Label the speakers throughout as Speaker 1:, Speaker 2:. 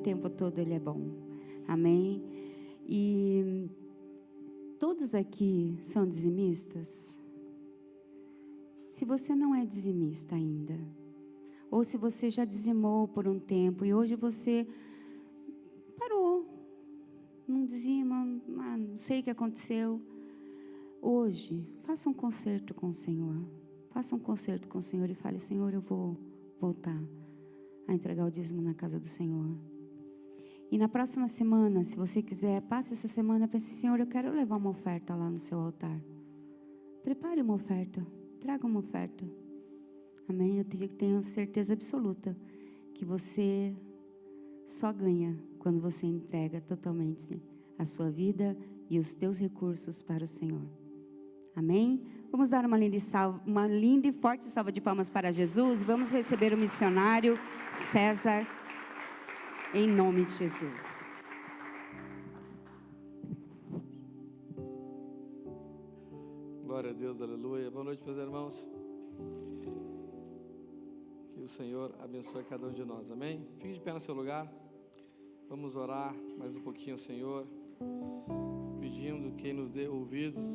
Speaker 1: tempo todo Ele é bom. Amém? E todos aqui são dizimistas? Se você não é dizimista ainda, ou se você já dizimou por um tempo e hoje você parou, não dizima, não sei o que aconteceu. Hoje, faça um concerto com o Senhor. Faça um concerto com o Senhor e fale: Senhor, eu vou voltar a entregar o dízimo na casa do Senhor. E na próxima semana, se você quiser, passe essa semana e pense: Senhor, eu quero levar uma oferta lá no seu altar. Prepare uma oferta, traga uma oferta. Amém? Eu tenho certeza absoluta que você só ganha quando você entrega totalmente a sua vida e os teus recursos para o Senhor. Amém? Vamos dar uma linda e forte salva de palmas para Jesus. Vamos receber o missionário César, em nome de Jesus.
Speaker 2: Glória a Deus, aleluia. Boa noite, meus irmãos. Que o Senhor abençoe cada um de nós, amém? Fique de pé no seu lugar. Vamos orar mais um pouquinho ao Senhor, pedindo que nos dê ouvidos,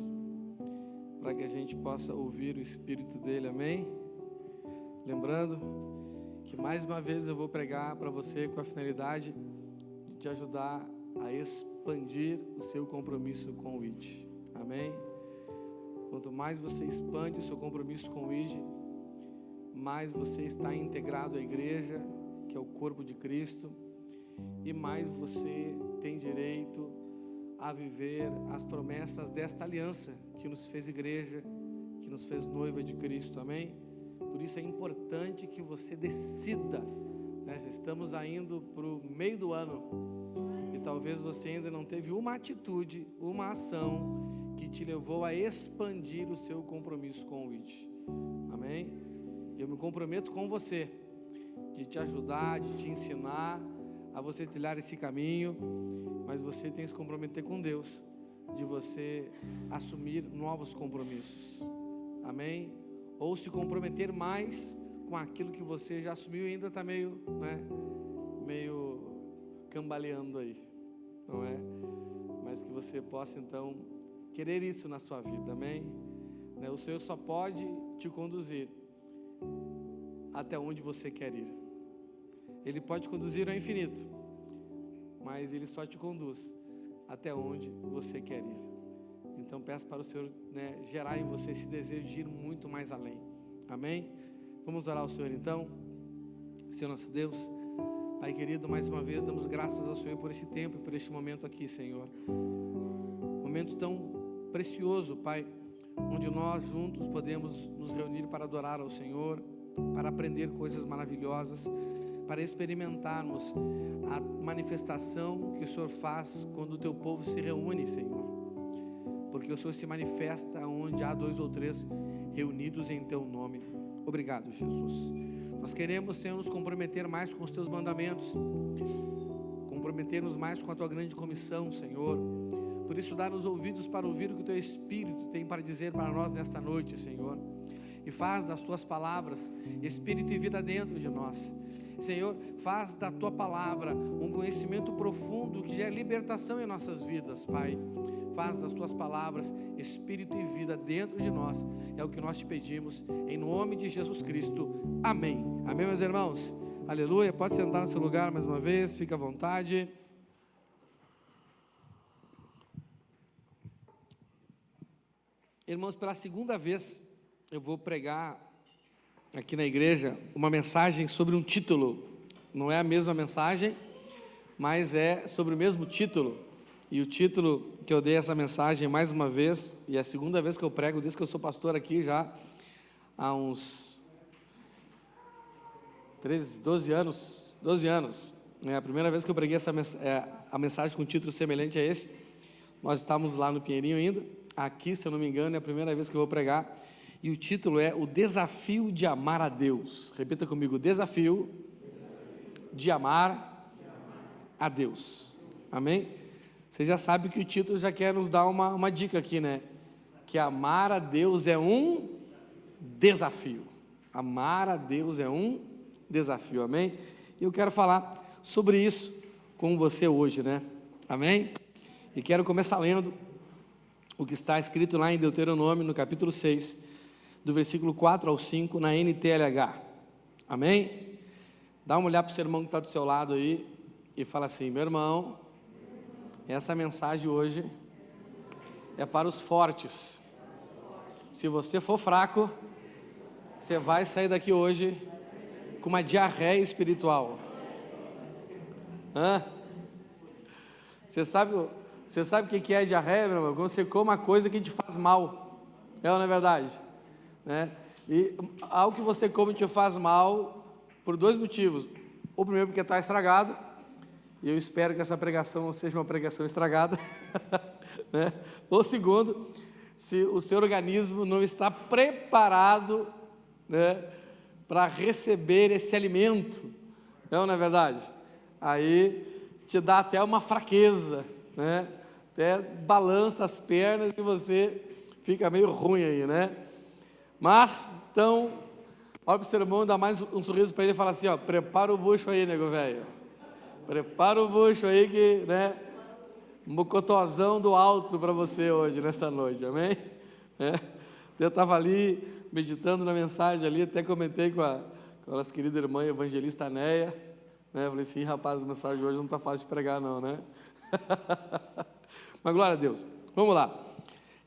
Speaker 2: para que a gente possa ouvir o Espírito dEle, amém? Lembrando que mais uma vez eu vou pregar para você com a finalidade de te ajudar a expandir o seu compromisso com o ID, amém? Quanto mais você expande o seu compromisso com o ID, mais você está integrado à igreja, que é o corpo de Cristo, e mais você tem direito a viver as promessas desta aliança que nos fez igreja, que nos fez noiva de Cristo, amém? Por isso é importante que você decida, né? Já estamos indo para o meio do ano e talvez você ainda não teve uma atitude, uma ação que te levou a expandir o seu compromisso com o ID, amém? Eu me comprometo com você de te ajudar, de te ensinar a você trilhar esse caminho, mas você tem que se comprometer com Deus, de você assumir novos compromissos, amém? Ou se comprometer mais com aquilo que você já assumiu e ainda está meio cambaleando aí, não é? Mas que você possa então querer isso na sua vida, amém? O Senhor só pode te conduzir até onde você quer ir. Ele pode conduzir ao infinito, mas Ele só te conduz até onde você quer ir. Então peço para o Senhor, gerar em você esse desejo de ir muito mais além, amém? Vamos orar ao Senhor então. Senhor nosso Deus, Pai querido, mais uma vez damos graças ao Senhor por esse tempo e por este momento aqui, Senhor. Momento tão precioso, Pai, onde nós juntos podemos nos reunir para adorar ao Senhor, para aprender coisas maravilhosas, para experimentarmos a manifestação que o Senhor faz quando o Teu povo se reúne, Senhor. Porque o Senhor se manifesta onde há 2 ou 3 reunidos em Teu nome. Obrigado, Jesus. Nós queremos, Senhor, nos comprometer mais com os Teus mandamentos, comprometer-nos mais com a Tua grande comissão, Senhor. Por isso, dá-nos ouvidos para ouvir o que o Teu Espírito tem para dizer para nós nesta noite, Senhor. E faz das Tuas palavras Espírito e vida dentro de nós. Senhor, faz da Tua palavra um conhecimento profundo que gera libertação em nossas vidas, Pai. Faz das Tuas palavras Espírito e vida dentro de nós. É o que nós te pedimos, em nome de Jesus Cristo. Amém. Amém, meus irmãos? Aleluia. Pode sentar no seu lugar mais uma vez, fique à vontade. Irmãos, pela segunda vez eu vou pregar aqui na igreja uma mensagem sobre um título. Não é a mesma mensagem, mas é sobre o mesmo título. E o título que eu dei essa mensagem mais uma vez, e é a segunda vez que eu prego, desde que eu sou pastor aqui já há uns 12 anos. É a primeira vez que eu preguei a mensagem com um título semelhante a esse. Nós estávamos lá no Pinheirinho ainda. Aqui, se eu não me engano, é a primeira vez que eu vou pregar. E o título é O Desafio de Amar a Deus. Repita comigo: o desafio de amar a Deus. Amém? Você já sabe que o título já quer nos dar uma dica aqui, né? Que amar a Deus é um desafio. Amar a Deus é um desafio, amém? E eu quero falar sobre isso com você hoje, né? Amém? E quero começar lendo o que está escrito lá em Deuteronômio, no capítulo 6, do versículo 4 ao 5, na NTLH. Amém? Dá uma olhada para o seu irmão que está do seu lado aí e fala assim: meu irmão, essa mensagem hoje é para os fortes. Se você for fraco, você vai sair daqui hoje com uma diarreia espiritual. Você sabe o que é diarreia, meu irmão? Quando você come uma coisa que te faz mal. É ou não é verdade? Né? E algo que você come te faz mal por dois motivos. O primeiro, porque está estragado. E eu espero que essa pregação não seja uma pregação estragada. Né? Ou segundo, se o seu organismo não está preparado, né, para receber esse alimento. Não é verdade? Aí te dá até uma fraqueza, né? Até balança as pernas e você fica meio ruim aí, né? Mas, então, olha para o seu irmão, dá mais um sorriso para ele e fala assim, ó, prepara o bucho aí, nego velho. Prepara o bucho aí que, né, mocotozão do alto para você hoje, nesta noite, amém? Eu estava ali, meditando na mensagem ali, até comentei com a nossa querida irmã evangelista Neia, né? Falei assim, rapaz, a mensagem de hoje não está fácil de pregar não, né? Mas glória a Deus, vamos lá,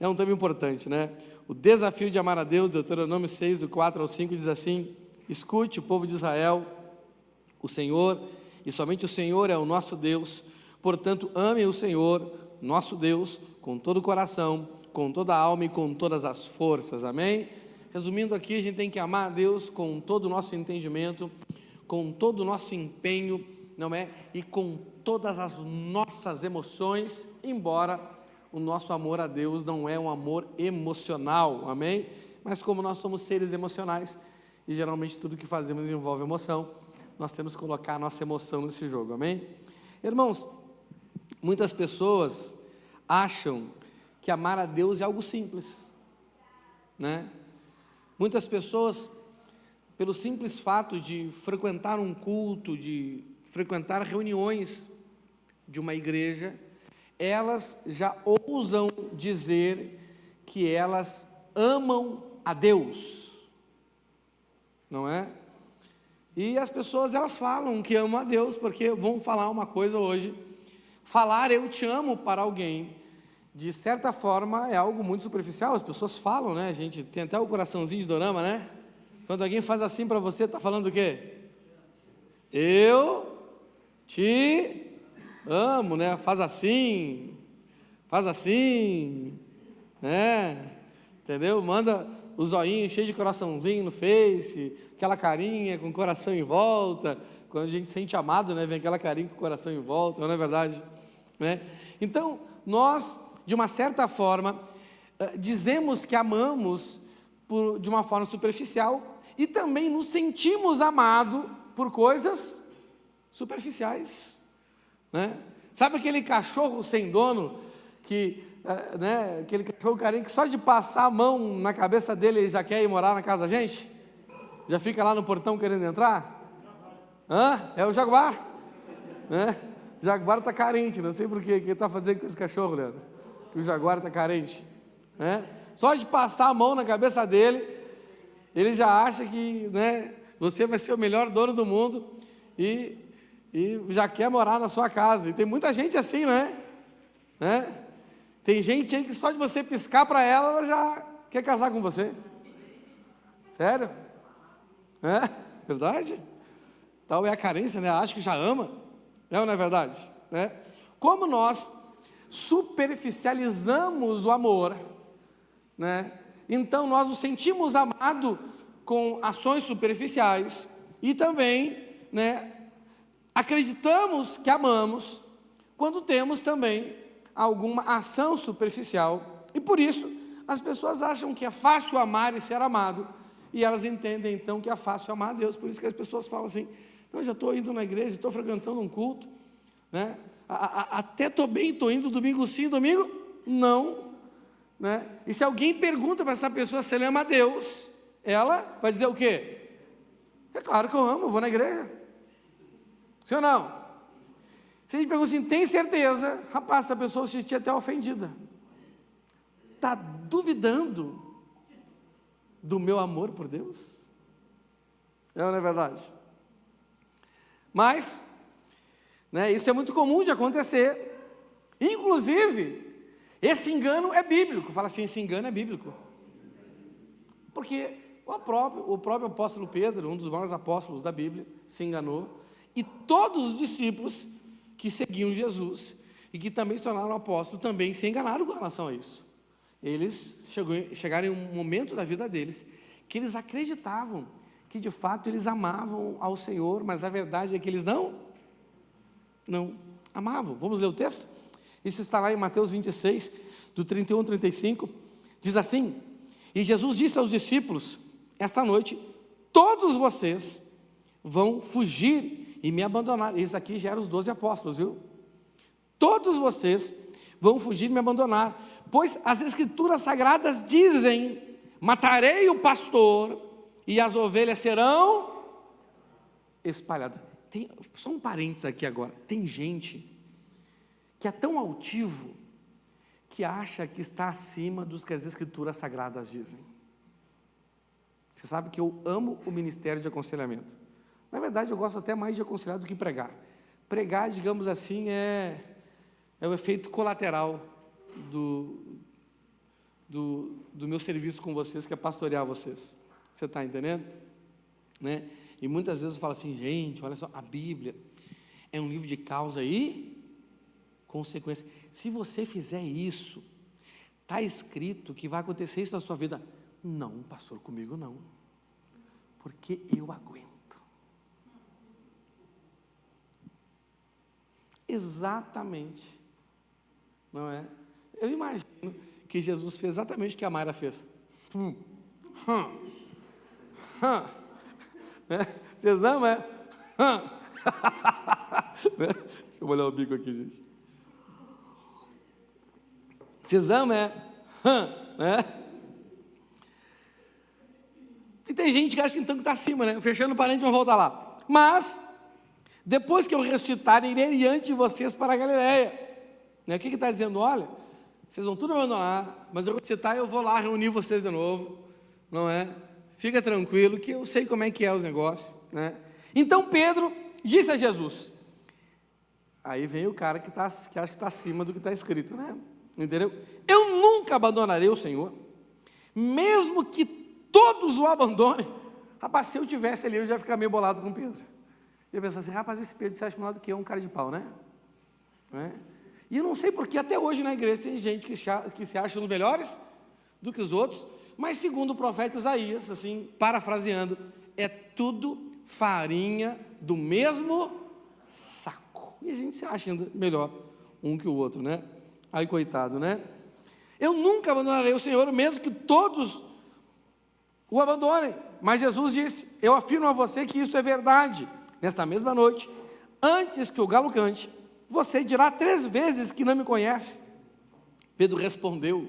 Speaker 2: é um tema importante, né? O desafio de amar a Deus, Deuteronômio 6, do 4 ao 5, diz assim: escute, o povo de Israel, o Senhor, e somente o Senhor é o nosso Deus, portanto, ame o Senhor, nosso Deus, com todo o coração, com toda a alma e com todas as forças, amém? Resumindo aqui, a gente tem que amar a Deus com todo o nosso entendimento, com todo o nosso empenho, não é? E com todas as nossas emoções, embora o nosso amor a Deus não é um amor emocional, amém? Mas como nós somos seres emocionais, e geralmente tudo que fazemos envolve emoção, nós temos que colocar a nossa emoção nesse jogo, amém? Irmãos, muitas pessoas acham que amar a Deus é algo simples, né? Muitas pessoas, pelo simples fato de frequentar um culto, de frequentar reuniões de uma igreja, elas já ousam dizer que elas amam a Deus, não é? E as pessoas, elas falam que amam a Deus, porque vão falar uma coisa hoje, falar eu te amo para alguém, de certa forma é algo muito superficial, as pessoas falam, né? A gente tem até o coraçãozinho de dorama, né? Quando alguém faz assim para você, está falando o quê? Eu te amo, né? Faz assim, né? Entendeu? Manda o zoinho cheio de coraçãozinho no Face, aquela carinha com o coração em volta. Quando a gente se sente amado, né? Vem aquela carinha com o coração em volta, não é verdade? Né? Então, nós, de uma certa forma, dizemos que amamos de uma forma superficial e também nos sentimos amados por coisas superficiais, né? Sabe aquele cachorro sem dono, que, né, aquele cachorro carinho que só de passar a mão na cabeça dele ele já quer ir morar na casa da gente? Já fica lá no portão querendo entrar? É o Jaguar, né? O Jaguar está carente, não sei por quê. O que ele está fazendo com esse cachorro, Leandro? Que o Jaguar está carente, né? Só de passar a mão na cabeça dele, ele já acha que, né, você vai ser o melhor dono do mundo e já quer morar na sua casa. E tem muita gente assim, né? Tem gente aí que só de você piscar para ela já quer casar com você. Sério? Verdade? Tal é a carência, né? Acho que já ama. Não é verdade? Né? Como nós superficializamos o amor, né? Então nós nos sentimos amados com ações superficiais e também, né, acreditamos que amamos quando temos também alguma ação superficial, e por isso as pessoas acham que é fácil amar e ser amado, e elas entendem então que é fácil amar a Deus. Por isso que as pessoas falam assim: não, já estou indo na igreja, estou frequentando um culto, né? Até estou bem, estou indo domingo sim, domingo não, né? E se alguém pergunta para essa pessoa se ela ama a Deus, ela vai dizer o quê? É claro que eu amo, eu vou na igreja. Sim ou não? Se a gente pergunta assim, tem certeza? Rapaz, essa pessoa se sentia até ofendida. Está duvidando do meu amor por Deus? Não é verdade? Mas, né, isso é muito comum de acontecer. Inclusive, esse engano é bíblico. Fala assim, esse engano é bíblico. Porque o próprio apóstolo Pedro, um dos maiores apóstolos da Bíblia, se enganou. E todos os discípulos que seguiam Jesus e que também se tornaram apóstolos também se enganaram com relação a isso. Eles chegaram em um momento da vida deles que eles acreditavam que de fato eles amavam ao Senhor, mas a verdade é que eles não amavam. Vamos ler o texto? Isso está lá em Mateus 26, do 31 ao 35, diz assim: e Jesus disse aos discípulos, esta noite, todos vocês vão fugir e me abandonar. Isso aqui já eram os 12 apóstolos, viu? Todos vocês vão fugir e me abandonar, pois as escrituras sagradas dizem, matarei o pastor e as ovelhas serão espalhadas. Só um parênteses aqui agora, tem gente que é tão altivo, que acha que está acima dos que as escrituras sagradas dizem. Você sabe que eu amo o ministério de aconselhamento. Na verdade, eu gosto até mais de aconselhar do que pregar. Pregar, digamos assim, é o efeito colateral do meu serviço com vocês, que é pastorear vocês. Você está entendendo? Né? E muitas vezes eu falo assim, gente, olha só, a Bíblia é um livro de causa e consequência. Se você fizer isso, está escrito que vai acontecer isso na sua vida. Não, pastor, comigo não. Porque eu aguento. Exatamente. Não é? Eu imagino que Jesus fez exatamente o que a Mayra fez. Vocês amam, é? Deixa eu molhar o bico aqui, gente. Vocês amam, é? E tem gente que acha que então que está acima, né? Fechando o parênteses, vamos voltar lá. Mas, depois que eu ressuscitar, irei diante de vocês para a Galileia. Né? O que está dizendo? Olha, vocês vão tudo abandonar, mas eu ressuscitar, eu vou lá reunir vocês de novo. Não é? Fica tranquilo, que eu sei como é que é os negócios. Né? Então Pedro disse a Jesus. Aí vem o cara que acha que está acima do que está escrito, né? Entendeu? Eu nunca abandonarei o Senhor, mesmo que todos o abandonem. Rapaz, se eu tivesse ali, eu já ia ficar meio bolado com Pedro. Eu ia pensar assim, rapaz, esse Pedro se acha melhor do que eu, um cara de pau, né? E eu não sei porque até hoje na igreja tem gente que se acha os melhores do que os outros, mas segundo o profeta Isaías, assim, parafraseando, é tudo farinha do mesmo saco. E a gente se acha ainda melhor um que o outro, né? Aí, coitado, né? Eu nunca abandonarei o Senhor, mesmo que todos o abandonem. Mas Jesus disse, eu afirmo a você que isso é verdade. Nesta mesma noite, antes que o galo cante, você dirá 3 vezes que não me conhece. Pedro respondeu,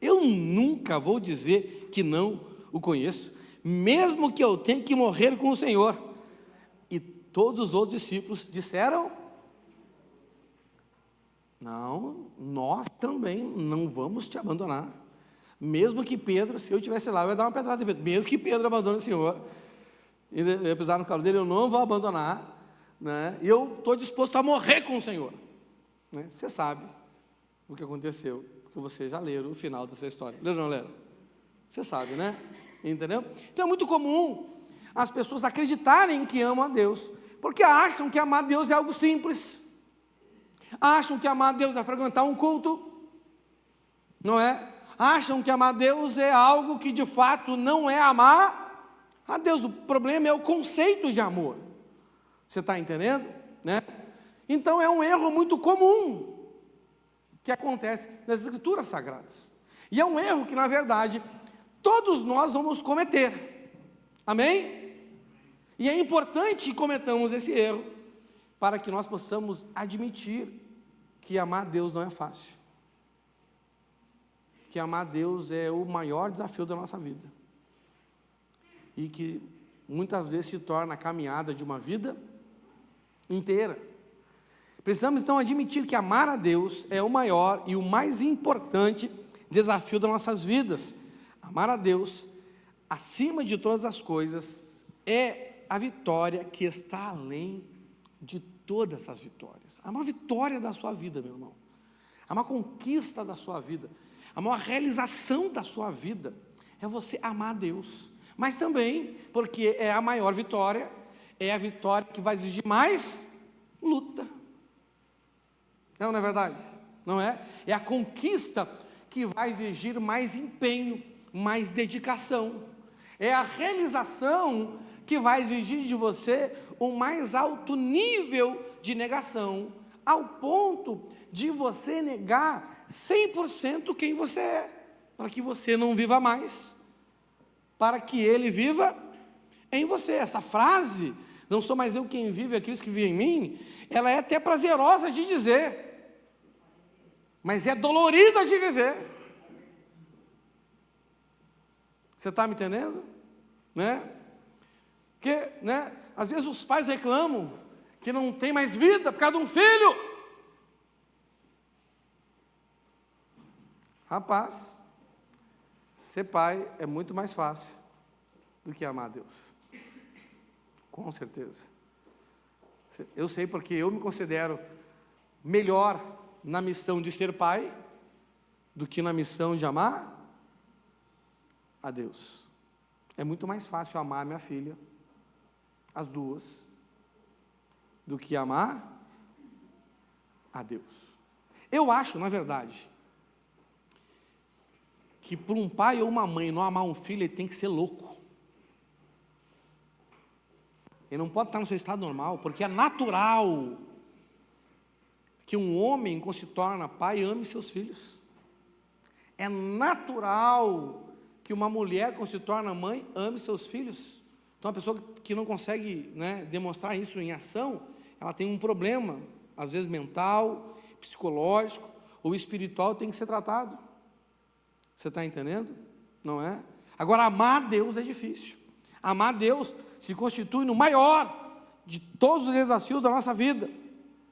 Speaker 2: eu nunca vou dizer que não o conheço, mesmo que eu tenha que morrer com o Senhor. E todos os outros discípulos disseram, não, nós também não vamos te abandonar. Mesmo que Pedro, se eu estivesse lá, eu ia dar uma pedrada em Pedro. Mesmo que Pedro abandone o Senhor, eu ia pisar no calo dele, eu não vou abandonar, né? E eu estou disposto a morrer com o Senhor. Né? Você sabe o que aconteceu, porque vocês já leram o final dessa história. Leram ou não leram? Você sabe, né? Entendeu? Então é muito comum as pessoas acreditarem que amam a Deus, porque acham que amar a Deus é algo simples. Acham que amar a Deus é frequentar um culto, não é? Acham que amar a Deus é algo que de fato não é amar a Deus. O problema é o conceito de amor. Você está entendendo? Né? Então é um erro muito comum que acontece nas escrituras sagradas. E é um erro que, na verdade, todos nós vamos cometer. Amém? E é importante que cometamos esse erro para que nós possamos admitir que amar a Deus não é fácil. Que amar a Deus é o maior desafio da nossa vida. E que muitas vezes se torna a caminhada de uma vida inteira. Precisamos então admitir que amar a Deus é o maior e o mais importante desafio das nossas vidas. Amar a Deus, acima de todas as coisas, é a vitória que está além de todas as vitórias. A maior vitória da sua vida, meu irmão. A maior conquista da sua vida. A maior realização da sua vida é você amar a Deus. Mas também, porque é a maior vitória, é a vitória que vai exigir mais luta. Não é verdade? Não é? É a conquista que vai exigir mais empenho, mais dedicação. É a realização que vai exigir de você um mais alto nível de negação, ao ponto de você negar 100% quem você é, para que você não viva mais, para que Ele viva em você. Essa frase, não sou mais eu quem vive, é Cristo que vive em mim, ela é até prazerosa de dizer, mas é dolorida de viver. Você está me entendendo? Né? Porque, né, às vezes os pais reclamam que não tem mais vida por causa de um filho. Rapaz, ser pai é muito mais fácil do que amar a Deus. Com certeza. Eu sei porque eu me considero melhor na missão de ser pai do que na missão de amar a Deus. É muito mais fácil amar minha filha, as duas, do que amar a Deus. Eu acho, na verdade, que para um pai ou uma mãe não amar um filho, ele tem que ser louco. Ele não pode estar no seu estado normal, porque é natural que um homem, quando se torna pai, ame seus filhos. É natural que uma mulher, quando se torna mãe, ame seus filhos. Então, a pessoa que não consegue, né, demonstrar isso em ação, ela tem um problema, às vezes mental, psicológico ou espiritual, tem que ser tratado. Você está entendendo? Não é? Agora, amar a Deus é difícil. Amar a Deus se constitui no maior de todos os desafios da nossa vida.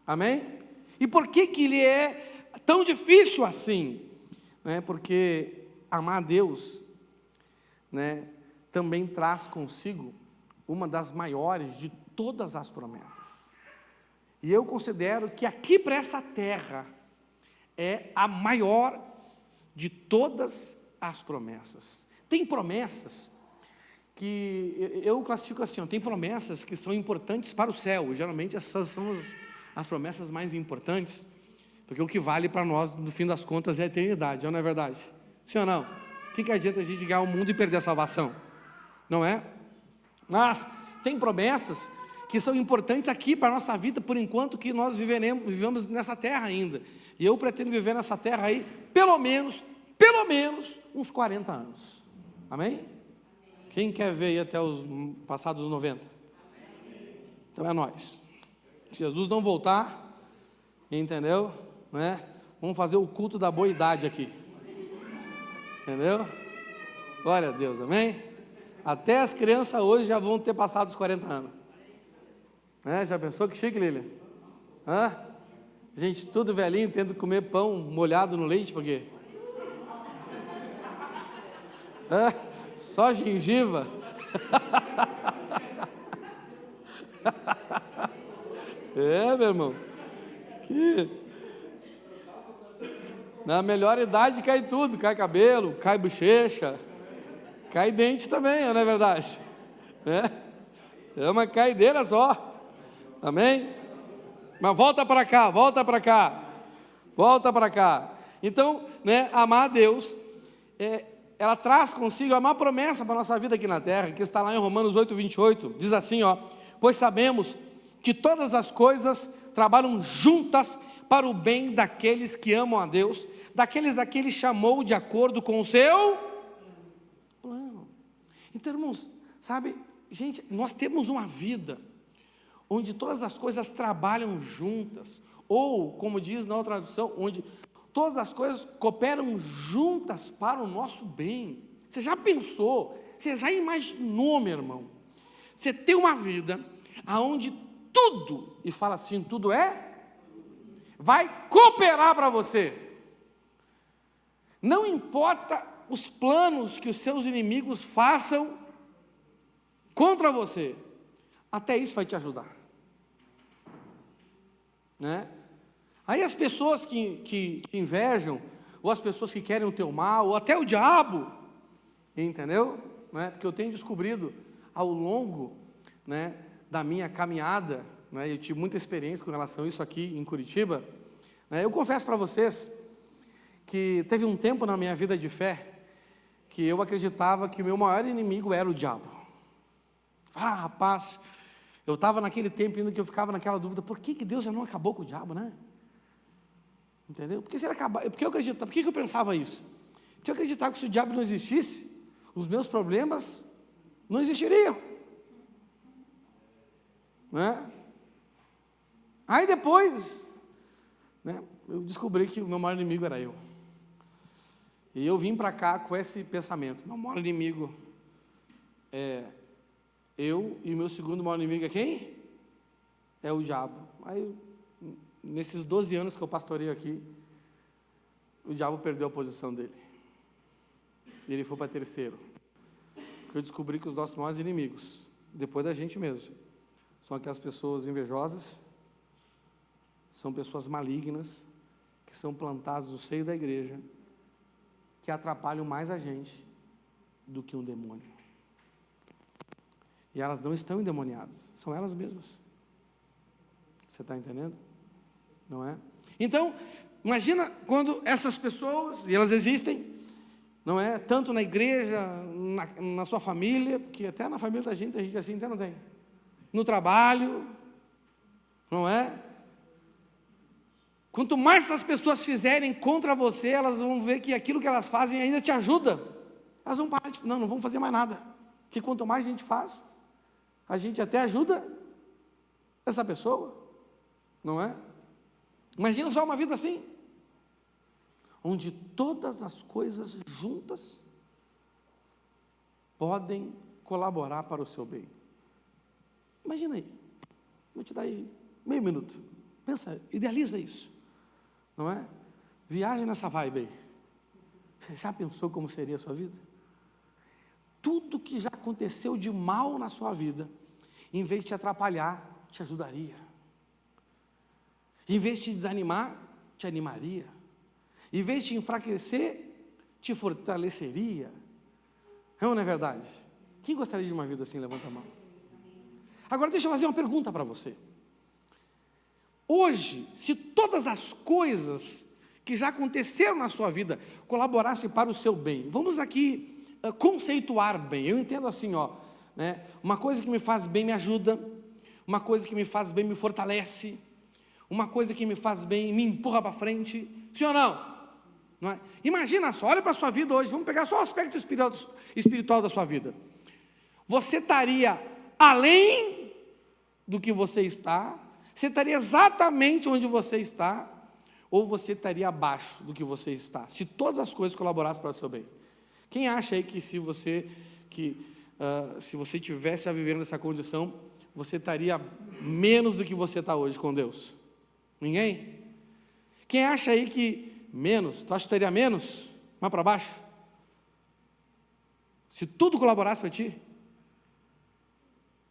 Speaker 2: Amém? E por que ele é tão difícil assim? Porque amar a Deus, né, também traz consigo uma das maiores de todas as promessas. E eu considero que aqui para essa terra é a maior de todas as promessas. Tem promessas que eu classifico assim, tem promessas que são importantes para o céu. Geralmente essas são as promessas mais importantes, porque o que vale para nós, no fim das contas, é a eternidade, não é verdade? Sim ou não? O que adianta a gente ganhar o mundo e perder a salvação? Não é? Mas tem promessas que são importantes aqui para a nossa vida, por enquanto que nós vivemos nessa terra ainda. E eu pretendo viver nessa terra aí, pelo menos, uns 40 anos. Amém? Quem quer ver aí até os passados 90? Então é nós. Se Jesus não voltar, entendeu? Né? Vamos fazer o culto da boa idade aqui. Entendeu? Glória a Deus, amém? Até as crianças hoje já vão ter passado os 40 anos. Já pensou que chique, Lília? Gente, tudo velhinho, tendo que comer pão molhado no leite, por quê? Só gengiva. Meu irmão. Na melhor idade cai tudo, cai cabelo, cai bochecha, cai dente também, não é verdade? É uma caideira só. Amém? Mas volta para cá. Então, amar a Deus, ela traz consigo uma promessa para a nossa vida aqui na terra, que está lá em Romanos 8:28, diz assim, pois sabemos que todas as coisas trabalham juntas para o bem daqueles que amam a Deus, daqueles a que Ele chamou de acordo com o seu plano. Então, irmãos, sabe, gente, nós temos uma vida onde todas as coisas trabalham juntas, ou, como diz na outra tradução, onde todas as coisas cooperam juntas para o nosso bem. Você já pensou, você já imaginou, meu irmão, você tem uma vida onde tudo, e fala assim, tudo é vai cooperar para você. Não importa os planos que os seus inimigos façam contra você, até isso vai te ajudar, né? Aí as pessoas que te invejam, ou as pessoas que querem o teu mal, ou até o diabo, entendeu? Né? Porque eu tenho descobrido ao longo, né, da minha caminhada, né, eu tive muita experiência com relação a isso aqui em Curitiba, né? Eu confesso para vocês que teve um tempo na minha vida de fé que eu acreditava que o meu maior inimigo era o diabo. Ah, rapaz, eu estava naquele tempo ainda que eu ficava naquela dúvida, por que Deus já não acabou com o diabo, né? Entendeu? Porque se ele acabar, porque eu acreditava, por que eu pensava isso? Porque eu acreditava que se o diabo não existisse, os meus problemas não existiriam, né? Aí depois, né, eu descobri que o meu maior inimigo era eu. E eu vim para cá com esse pensamento: meu maior inimigo é eu, e meu segundo maior inimigo é quem? É o diabo. Aí, nesses 12 anos que eu pastoreio aqui, o diabo perdeu a posição dele. E ele foi para terceiro. Porque eu descobri que os nossos maiores inimigos, depois da gente mesmo, são aquelas pessoas invejosas, são pessoas malignas, que são plantadas no seio da igreja, que atrapalham mais a gente do que um demônio. E elas não estão endemoniadas, são elas mesmas. Você está entendendo? Não é? Então, imagina quando essas pessoas, e elas existem, não é? Tanto na igreja, na sua família, porque até na família da gente, a gente assim, até não tem. No trabalho, não é? Quanto mais essas pessoas fizerem contra você, elas vão ver que aquilo que elas fazem ainda te ajuda. Elas vão parar de, não vão fazer mais nada. Porque quanto mais a gente faz, a gente até ajuda essa pessoa, não é? Imagina só uma vida assim, onde todas as coisas juntas podem colaborar para o seu bem. Imagina aí, vou te dar aí meio minuto, pensa, idealiza isso, não é? Viaja nessa vibe aí. Você já pensou como seria a sua vida? Tudo que já aconteceu de mal na sua vida, em vez de te atrapalhar, te ajudaria. Em vez de te desanimar, te animaria. Em vez de te enfraquecer, te fortaleceria. Não é verdade? Quem gostaria de uma vida assim? Levanta a mão. Agora deixa eu fazer uma pergunta para você. Hoje, se todas as coisas que já aconteceram na sua vida colaborassem para o seu bem, vamos aqui conceituar bem. Eu entendo assim, ó, né? Uma coisa que me faz bem me ajuda, uma coisa que me faz bem me fortalece, uma coisa que me faz bem me empurra para frente. Sim ou não? Não é? Imagina só, olha para a sua vida hoje, vamos pegar só o aspecto espiritual da sua vida. Você estaria além do que você está? Você estaria exatamente onde você está? Ou você estaria abaixo do que você está? Se todas as coisas colaborassem para o seu bem. Quem acha aí que se você tivesse a viver nessa condição, você estaria menos do que você está hoje com Deus? Ninguém? Quem acha aí que menos? Tu acha que estaria menos? Mais para baixo? Se tudo colaborasse para ti?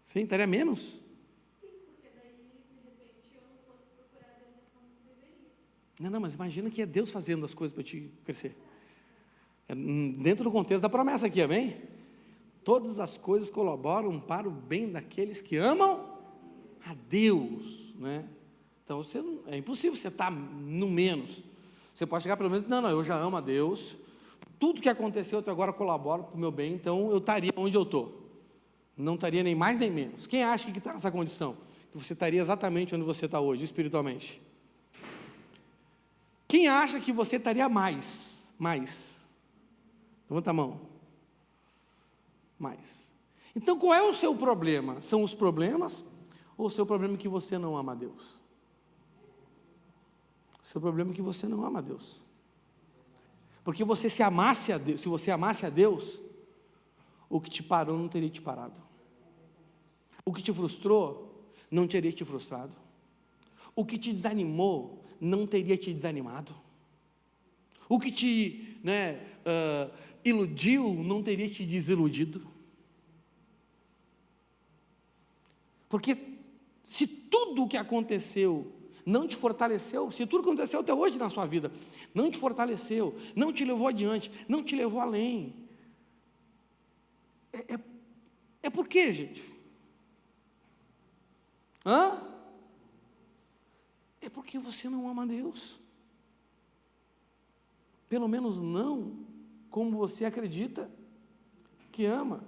Speaker 2: Sim, estaria menos?
Speaker 3: Sim, porque daí, de repente, eu não fosse procurar Deus como deveria.
Speaker 2: Não, mas imagina que é Deus fazendo as coisas para te crescer. É dentro do contexto da promessa aqui, amém? Todas as coisas colaboram para o bem daqueles que amam a Deus, né? Então, é impossível você estar no menos. Você pode chegar pelo menos, não, eu já amo a Deus, tudo que aconteceu até agora colabora para o meu bem, então eu estaria onde eu estou. Não estaria nem mais nem menos. Quem acha que está nessa condição? Que você estaria exatamente onde você está hoje, espiritualmente. Quem acha que você estaria mais? Levanta a mão. Mais. Então qual é o seu problema? São os problemas? Ou o seu problema é que você não ama a Deus? O seu problema é que você não ama a Deus. Porque você se amasse a Deus, se você amasse a Deus, o que te parou não teria te parado. O que te frustrou não teria te frustrado. O que te desanimou não teria te desanimado. O que te iludiu não teria te desiludido. Porque se tudo o que aconteceu não te fortaleceu, se tudo que aconteceu até hoje na sua vida não te fortaleceu, não te levou adiante, não te levou além, é por quê, gente? É porque você não ama Deus. Pelo menos não como você acredita que ama.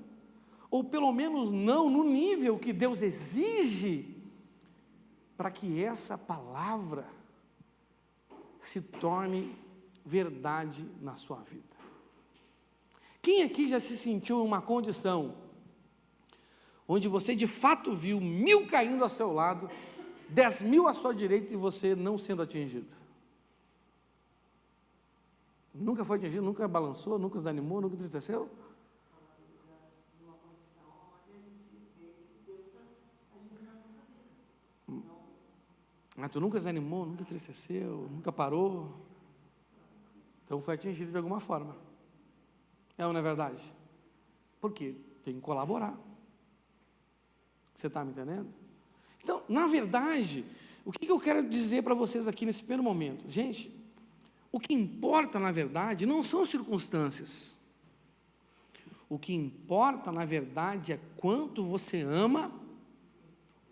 Speaker 2: Ou pelo menos não no nível que Deus exige para que essa palavra se torne verdade na sua vida. Quem aqui já se sentiu em uma condição onde você de fato viu 1000 caindo ao seu lado, 10.000 à sua direita e você não sendo atingido? Nunca foi atingido, nunca balançou, nunca desanimou, nunca entristeceu? Mas tu nunca desanimou, nunca entristeceu, nunca parou? Então foi atingido de alguma forma. É ou não é verdade? Por quê? Tem que colaborar. Você está me entendendo? Então, na verdade, o que eu quero dizer para vocês aqui nesse primeiro momento? Gente, o que importa, na verdade, não são circunstâncias. O que importa, na verdade, é quanto você ama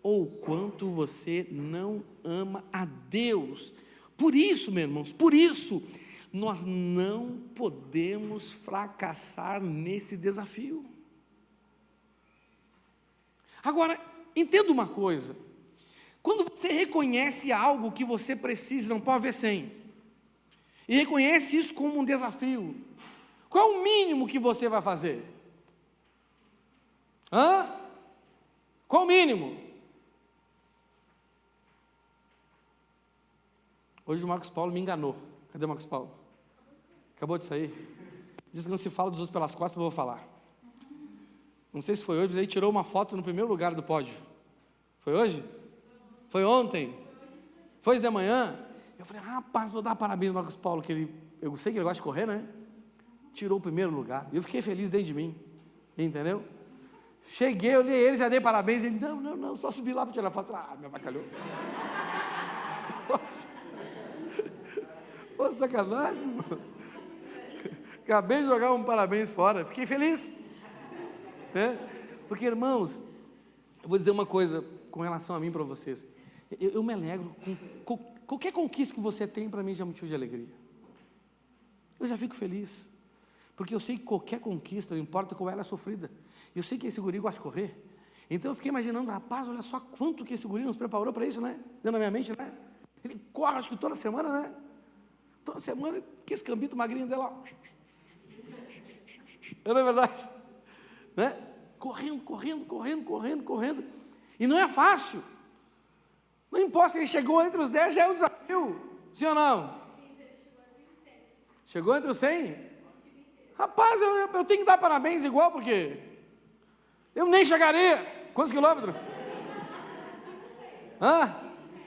Speaker 2: ou quanto você não ama a Deus. Por isso, meus irmãos, por isso, nós não podemos fracassar nesse desafio. Agora, entenda uma coisa. Quando você reconhece algo que você precisa, não pode ver sem, e reconhece isso como um desafio, qual é o mínimo que você vai fazer? Qual o mínimo? Hoje o Marcos Paulo me enganou. Cadê o Marcos Paulo? Acabou de sair. Diz que não se fala dos outros pelas costas, mas eu vou falar. Não sei se foi hoje, mas ele tirou uma foto no primeiro lugar do pódio. Foi hoje? Foi ontem? Foi hoje de manhã? Eu falei, rapaz, vou dar parabéns ao Marcos Paulo, que eu sei que ele gosta de correr, né? Tirou o primeiro lugar. Eu fiquei feliz dentro de mim. Entendeu? Cheguei, olhei ele, já dei parabéns. Ele, não, só subi lá para tirar foto. Me avacalhou. Pô, sacanagem, mano. Acabei de jogar um parabéns fora. Fiquei feliz. Porque, irmãos, eu vou dizer uma coisa com relação a mim para vocês. Eu me alegro com qualquer conquista que você tem, para mim já é motivo de alegria. Eu já fico feliz, porque eu sei que qualquer conquista, não importa qual ela é sofrida. Eu sei que esse guri gosta de correr. Então eu fiquei imaginando, rapaz, olha só quanto que esse guri nos preparou para isso, né? Dentro da minha mente, né? Ele corre, acho que toda semana, né? Toda semana, que esse cambito magrinho dela, ó. Não é verdade? Né? Correndo. E não é fácil. Não importa se ele chegou entre os 10, já é um desafio. Sim ou não? Chegou entre os 100? Rapaz, eu tenho que dar parabéns igual, porque eu nem chegaria. Quantos quilômetros?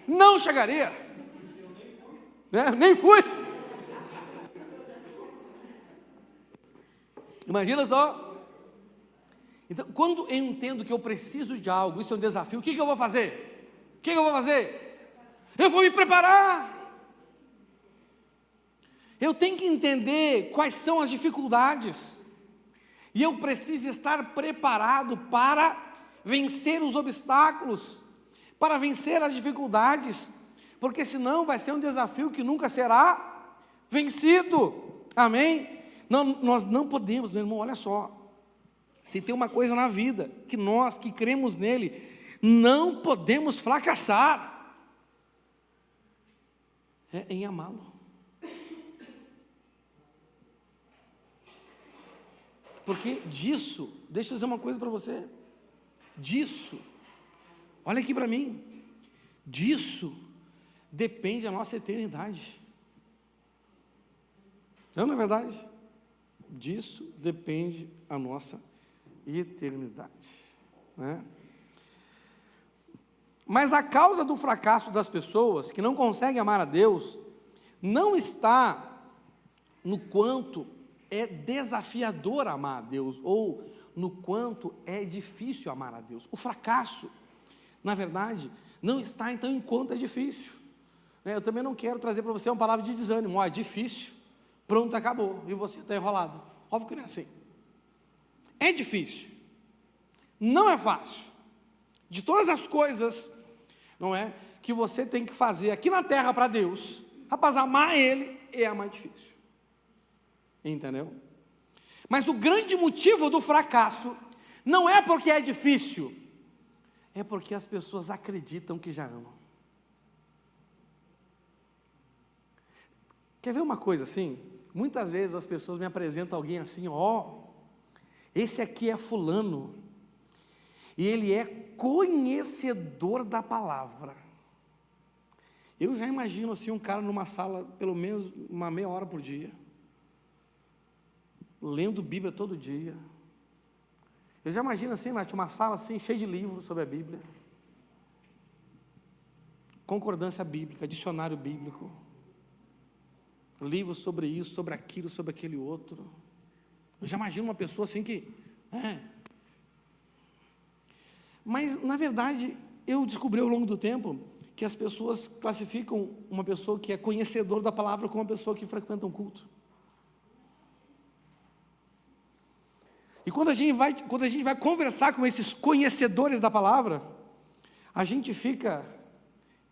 Speaker 2: Não chegaria. Nem fui. Imagina só. Então, quando eu entendo que eu preciso de algo, isso é um desafio, o que eu vou fazer? Eu vou me preparar. Eu tenho que entender quais são as dificuldades. E eu preciso estar preparado para vencer os obstáculos, para vencer as dificuldades, porque senão vai ser um desafio que nunca será vencido. Amém? Nós não podemos, meu irmão, olha só. Se tem uma coisa na vida que nós que cremos nele, não podemos fracassar, é em amá-lo. Porque disso, deixa eu dizer uma coisa para você, olha aqui para mim, disso depende a nossa eternidade. Não é verdade? Disso depende a nossa eternidade, né? Mas a causa do fracasso das pessoas que não conseguem amar a Deus não está no quanto é desafiador amar a Deus, ou no quanto é difícil amar a Deus. O fracasso, na verdade, não está então em quanto é difícil. Eu também não quero trazer para você uma palavra de desânimo. É difícil, pronto, acabou, e você está enrolado. Óbvio que não é assim. É difícil, não é fácil. De todas as coisas, não é, que você tem que fazer aqui na terra para Deus, rapaz, amar Ele é a mais difícil. Entendeu? Mas o grande motivo do fracasso não é porque é difícil, é porque as pessoas acreditam que já amam. Quer ver uma coisa assim? Muitas vezes as pessoas me apresentam alguém assim, esse aqui é fulano, e ele é conhecedor da palavra. Eu já imagino assim um cara numa sala, pelo menos uma meia hora por dia, lendo Bíblia todo dia. Eu já imagino assim, Nath, uma sala assim, cheia de livros sobre a Bíblia, concordância bíblica, dicionário bíblico, livros sobre isso, sobre aquilo, sobre aquele outro. Eu já imagino uma pessoa assim que... Mas, na verdade, eu descobri ao longo do tempo que as pessoas classificam uma pessoa que é conhecedor da palavra como uma pessoa que frequenta um culto. E quando a gente vai conversar com esses conhecedores da palavra, a gente fica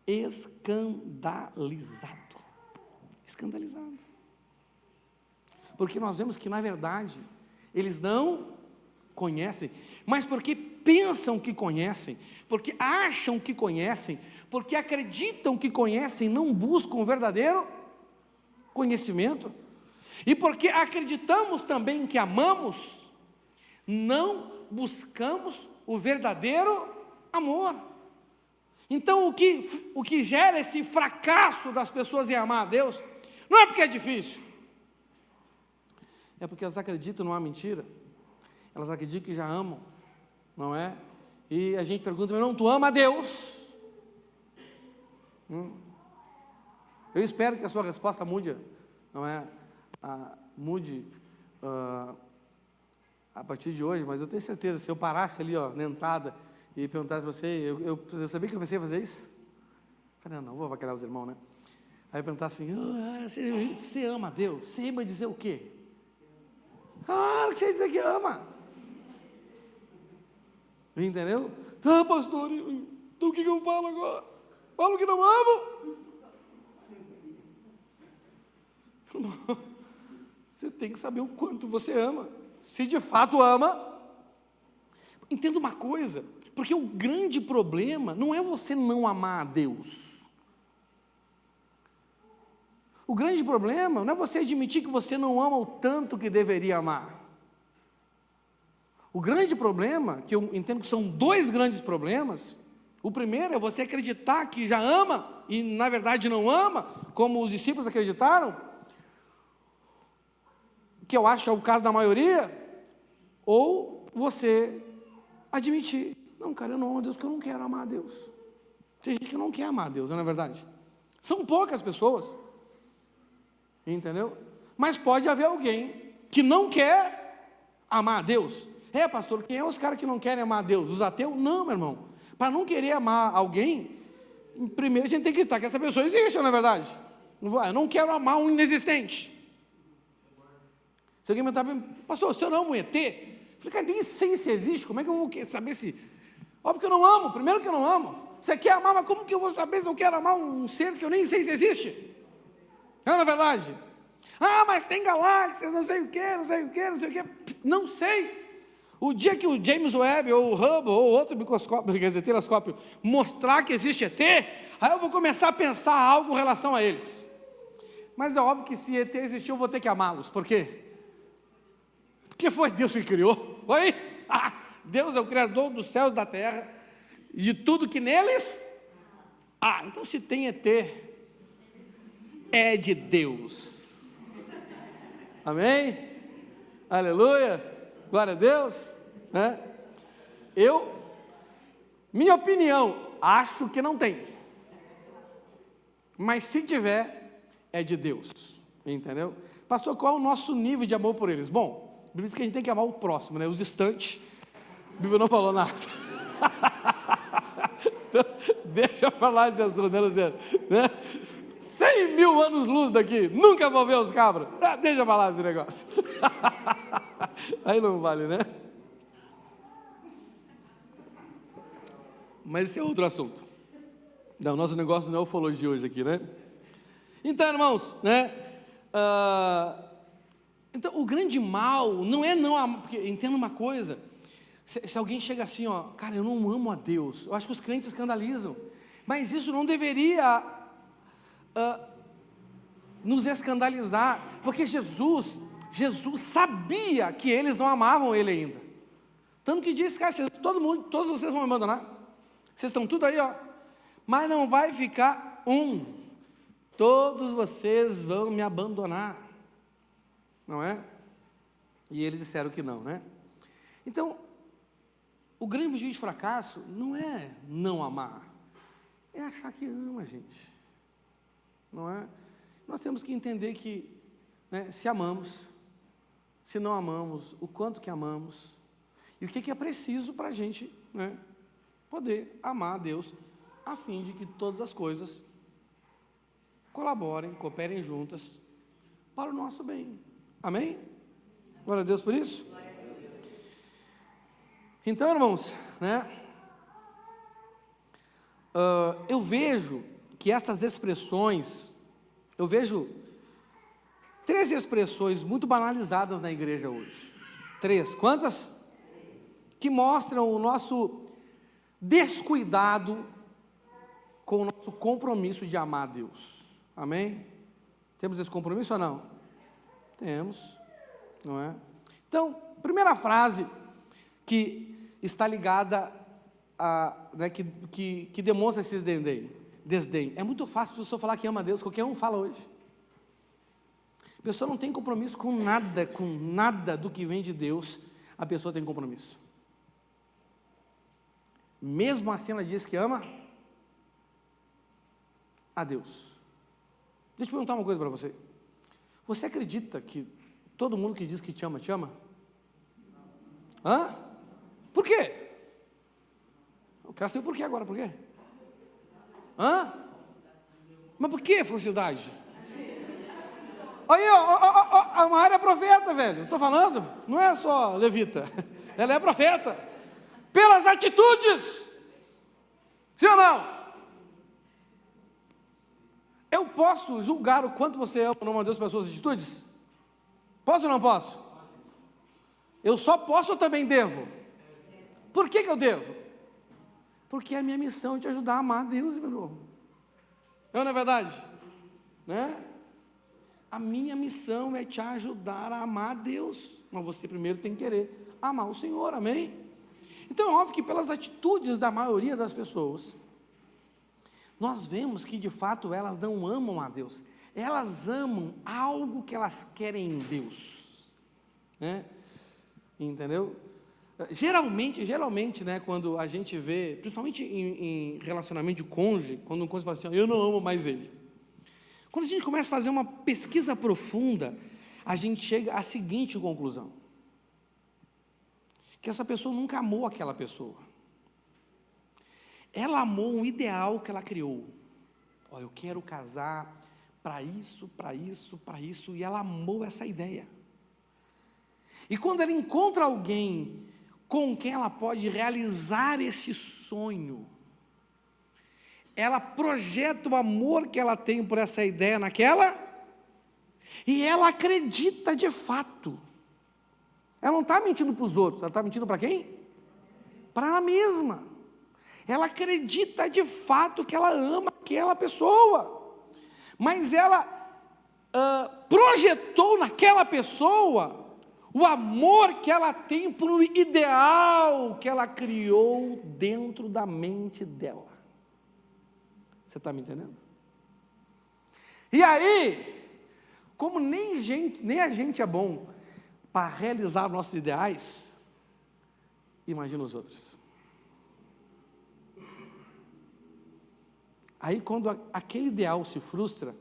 Speaker 2: escandalizado. Escandalizado. Porque nós vemos que, na verdade, eles não conhecem, mas porque pensam que conhecem, porque acham que conhecem, porque acreditam que conhecem, não buscam o verdadeiro conhecimento, e porque acreditamos também que amamos, não buscamos o verdadeiro amor. Então, o que gera esse fracasso das pessoas em amar a Deus, não é porque é difícil, é porque elas acreditam numa mentira, elas acreditam que já amam, não é? E a gente pergunta, mas não, tu ama a Deus? Eu espero que a sua resposta mude, não é? Mude a partir de hoje, mas eu tenho certeza, se eu parasse ali na entrada e perguntasse para você, eu sabia que eu comecei a fazer isso? Eu falei, não vou avacalhar os irmãos, né? Aí eu perguntasse assim, você ama a Deus? Você ama dizer o quê? Claro que você dizer que ama. Entendeu? Tá, pastor, então o que eu falo agora? Falo que não amo? Você tem que saber o quanto você ama. Se de fato ama, entenda uma coisa, porque o grande problema não é você não amar a Deus. O grande problema não é você admitir que você não ama o tanto que deveria amar. O grande problema, que eu entendo que são dois grandes problemas, o primeiro é você acreditar que já ama, e na verdade não ama, como os discípulos acreditaram, que eu acho que é o caso da maioria, ou você admitir, não, cara, eu não amo a Deus porque eu não quero amar a Deus. Tem gente que não quer amar a Deus, não é verdade? São poucas pessoas, entendeu? Mas pode haver alguém que não quer amar a Deus. Pastor, quem é os caras que não querem amar a Deus? Os ateus? Não, meu irmão. Para não querer amar alguém, primeiro a gente tem que acreditar que essa pessoa existe, não é verdade? Eu não quero amar um inexistente. Se alguém me perguntar, pastor, o senhor ama um ET? Eu falei, cara, nem sei se existe, como é que eu vou saber se... Óbvio que eu não amo, primeiro que eu não amo. Você quer amar, mas como que eu vou saber se eu quero amar um ser que eu nem sei se existe? Não é verdade? Mas tem galáxias, não sei o que, não sei o que, não sei o que. Não sei. O dia que o James Webb, ou o Hubble, ou outro microscópio, quer dizer, telescópio, mostrar que existe ET, aí eu vou começar a pensar algo em relação a eles. Mas é óbvio que se ET existir, eu vou ter que amá-los. Por quê? Porque foi Deus que criou. Foi? Deus é o Criador dos céus e da terra, de tudo que neles então se tem ET, é de Deus. Amém? Aleluia. Glória a Deus, né? Minha opinião, acho que não tem. Mas se tiver, é de Deus. Entendeu? Pastor, qual é o nosso nível de amor por eles? Bom, a Bíblia diz que a gente tem que amar o próximo, né? Os distantes, a Bíblia não falou nada. Então, deixa eu falar esse assunto, né, Luciano? Né? 100 mil anos-luz daqui, nunca vou ver os cabras. Deixa eu falar esse negócio. Aí não vale, né? Mas esse é outro assunto. Não, nosso negócio não é ufologia hoje aqui, né? Então, irmãos, né? Então, o grande mal não é não amar, porque entenda uma coisa, se alguém chega assim, ó, cara, eu não amo a Deus, eu acho que os crentes escandalizam, mas isso não deveria nos escandalizar, porque Jesus sabia que eles não amavam Ele ainda, tanto que disse, cara, todos vocês vão me abandonar, vocês estão tudo aí, ó, mas não vai ficar todos vocês vão me abandonar, não é? E eles disseram que não, né? Então, o grande motivo de fracasso não é não amar, é achar que ama, gente, não é? Nós temos que entender que, né, se amamos, se não amamos, o quanto que amamos, e o que é preciso para a gente, né, poder amar a Deus, a fim de que todas as coisas colaborem, cooperem juntas para o nosso bem. Amém? Glória a Deus por isso. Então, irmãos, né, eu vejo que essas expressões, eu vejo 3 expressões muito banalizadas na igreja hoje. 3, quantas? Que mostram o nosso descuidado com o nosso compromisso de amar a Deus. Amém? Temos esse compromisso ou não? Temos, não é? Então, primeira frase que está ligada a, né, que demonstra esse desdém. É muito fácil a pessoa falar que ama a Deus, qualquer um fala hoje. A pessoa não tem compromisso com nada do que vem de Deus, a pessoa tem compromisso. Mesmo assim ela diz que ama a Deus. Deixa eu perguntar uma coisa para você. Você acredita que todo mundo que diz que te ama, te ama? Hã? Por quê? Eu quero saber por quê agora, por quê? Hã? Mas por que falsidade? Aí, a Maria é profeta, velho. Estou falando, não é só levita. Ela é profeta. Pelas atitudes. Sim ou não? Eu posso julgar o quanto você ama o nome de Deus pelas suas atitudes? Posso ou não posso? Eu só posso ou também devo? Por que eu devo? Porque é a minha missão de ajudar a amar a Deus, meu irmão. Não é verdade? Né? A minha missão é te ajudar a amar a Deus. Mas você primeiro tem que querer amar o Senhor, amém? Então é óbvio que pelas atitudes da maioria das pessoas, nós vemos que de fato elas não amam a Deus, elas amam algo que elas querem em Deus, né? Entendeu? Geralmente, né, quando a gente vê, principalmente em relacionamento de cônjuge, quando um cônjuge fala assim, eu não amo mais ele. Quando a gente começa a fazer uma pesquisa profunda, a gente chega à seguinte conclusão: que essa pessoa nunca amou aquela pessoa. Ela amou um ideal que ela criou. Ó, eu quero casar para isso, e ela amou essa ideia. E quando ela encontra alguém com quem ela pode realizar esse sonho, ela projeta o amor que ela tem por essa ideia naquela, e ela acredita de fato. Ela não está mentindo para os outros, ela está mentindo para quem? Para ela mesma. Ela acredita de fato que ela ama aquela pessoa, mas ela projetou naquela pessoa o amor que ela tem por um ideal que ela criou dentro da mente dela. Você está me entendendo? E aí, como nem a gente é bom para realizar nossos ideais, imagina os outros. Aí quando aquele ideal se frustra,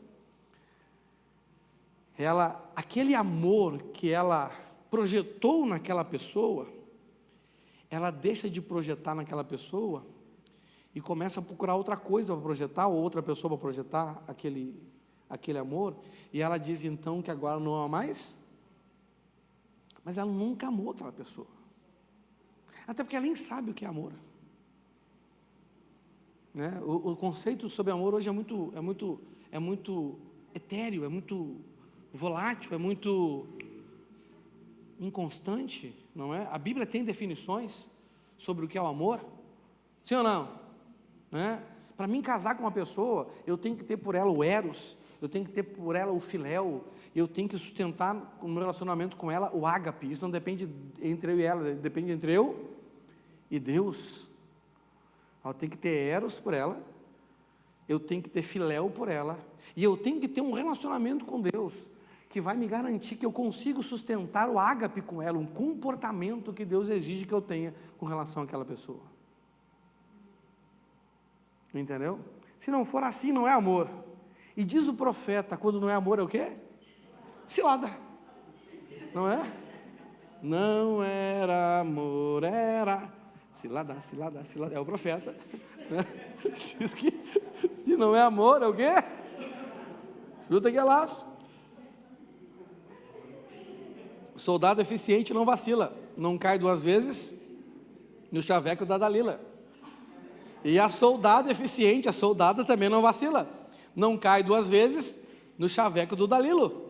Speaker 2: aquele amor que ela projetou naquela pessoa, ela deixa de projetar naquela pessoa e começa a procurar outra coisa para projetar, ou outra pessoa para projetar aquele amor, e ela diz então que agora não ama mais, mas ela nunca amou aquela pessoa, até porque ela nem sabe o que é amor, né? O conceito sobre amor hoje é muito etéreo, é muito volátil, é muito inconstante, não é? A Bíblia tem definições sobre o que é o amor, sim ou não? Né? Para mim casar com uma pessoa, eu tenho que ter por ela o eros, eu tenho que ter por ela o filéu, eu tenho que sustentar no meu relacionamento com ela o ágape. Isso não depende entre eu e ela, depende entre eu e Deus. Eu tenho que ter eros por ela, eu tenho que ter filéu por ela, e eu tenho que ter um relacionamento com Deus que vai me garantir que eu consigo sustentar o ágape com ela, um comportamento que Deus exige que eu tenha com relação àquela pessoa. Entendeu? Se não for assim, não é amor. E diz o profeta, quando não é amor, é o quê? Cilada. Não é? Não era amor, era cilada, cilada, cilada. É o profeta. Diz que se não é amor, é o quê? Chuta que é laço. Soldado eficiente não vacila, não cai duas vezes no chaveco da Dalila. E a soldada eficiente, a soldada também não vacila, não cai duas vezes no chaveco do Dalilo.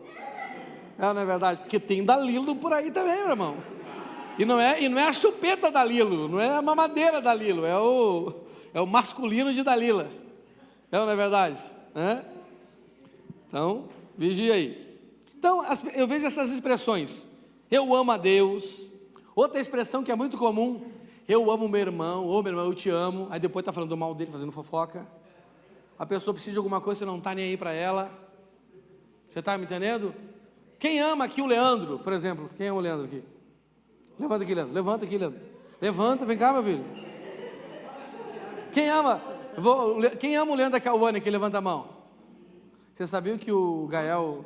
Speaker 2: Não é verdade? Porque tem Dalilo por aí também, meu irmão. E não é a chupeta Dalilo, não é a mamadeira Dalilo, é o masculino de Dalila. Não é verdade? Então, vigia aí. Então, eu vejo essas expressões. Eu amo a Deus. Outra expressão que é muito comum, eu amo meu irmão, ou meu irmão, eu te amo. Aí depois está falando mal dele, fazendo fofoca. A pessoa precisa de alguma coisa, você não está nem aí para ela. Você está me entendendo? Quem ama aqui o Leandro, por exemplo? Quem ama o Leandro aqui? Levanta aqui, Leandro. Levanta aqui, Leandro. Levanta, vem cá, meu filho. Quem ama o Leandro da Cauane aqui? Levanta a mão. Você sabia que o Gael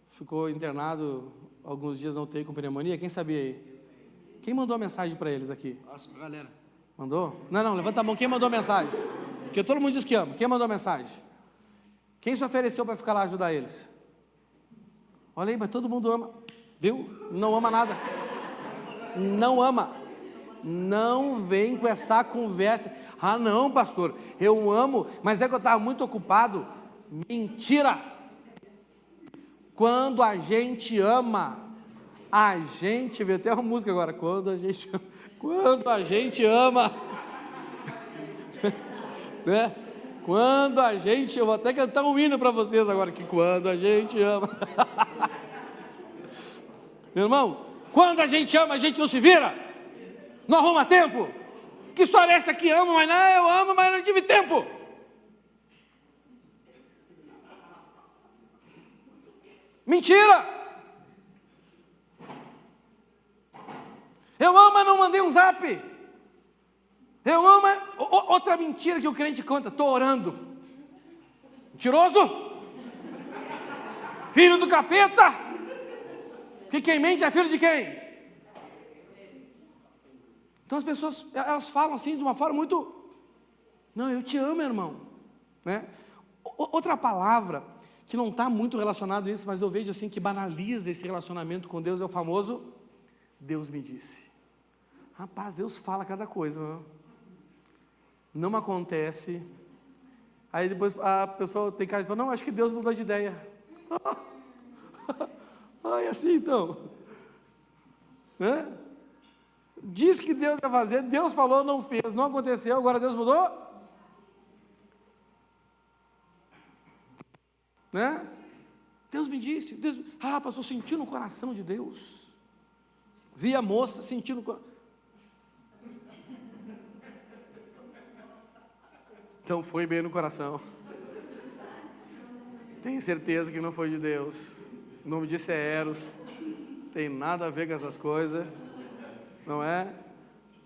Speaker 2: ficou internado alguns dias na UTI com pneumonia? Quem sabia aí? Quem mandou a mensagem para eles aqui?
Speaker 4: Nossa, galera.
Speaker 2: Mandou? Não, levanta a mão. Quem mandou a mensagem? Porque todo mundo diz que ama. Quem mandou a mensagem? Quem se ofereceu para ficar lá ajudar eles? Olha aí, mas todo mundo ama. Viu? Não ama nada. Não ama. Não vem com essa conversa. Ah, não, pastor, eu amo, mas é que eu estava muito ocupado. Mentira. Quando a gente ama, a gente, vê até uma música agora, quando a gente ama, né? Quando a gente, eu vou até cantar um hino para vocês agora, que quando a gente ama, meu irmão, quando a gente ama, a gente não se vira, não arruma tempo. Que história é essa que ama, mas não, eu amo, mas não tive tempo. Mentira! Eu amo, mas não mandei um zap. Eu amo, outra mentira que o crente conta, estou orando. Mentiroso? Filho do capeta? Que quem mente é filho de quem? Então as pessoas, elas falam assim de uma forma muito... Não, eu te amo, meu irmão. Né? Outra palavra que não está muito relacionado a isso, mas eu vejo assim que banaliza esse relacionamento com Deus, é o famoso Deus me disse. Rapaz, Deus fala cada coisa, não acontece. Aí depois a pessoa tem cara de falar, não, acho que Deus mudou de ideia. É assim então, né? Diz que Deus ia fazer, Deus falou, não fez, não aconteceu, agora Deus mudou? Né? Deus me disse, pastor, senti no coração de Deus. Vi a moça, senti no coração. Então foi bem no coração. Tenho certeza que não foi de Deus. O nome disso é Eros. Tem nada a ver com essas coisas. Não é?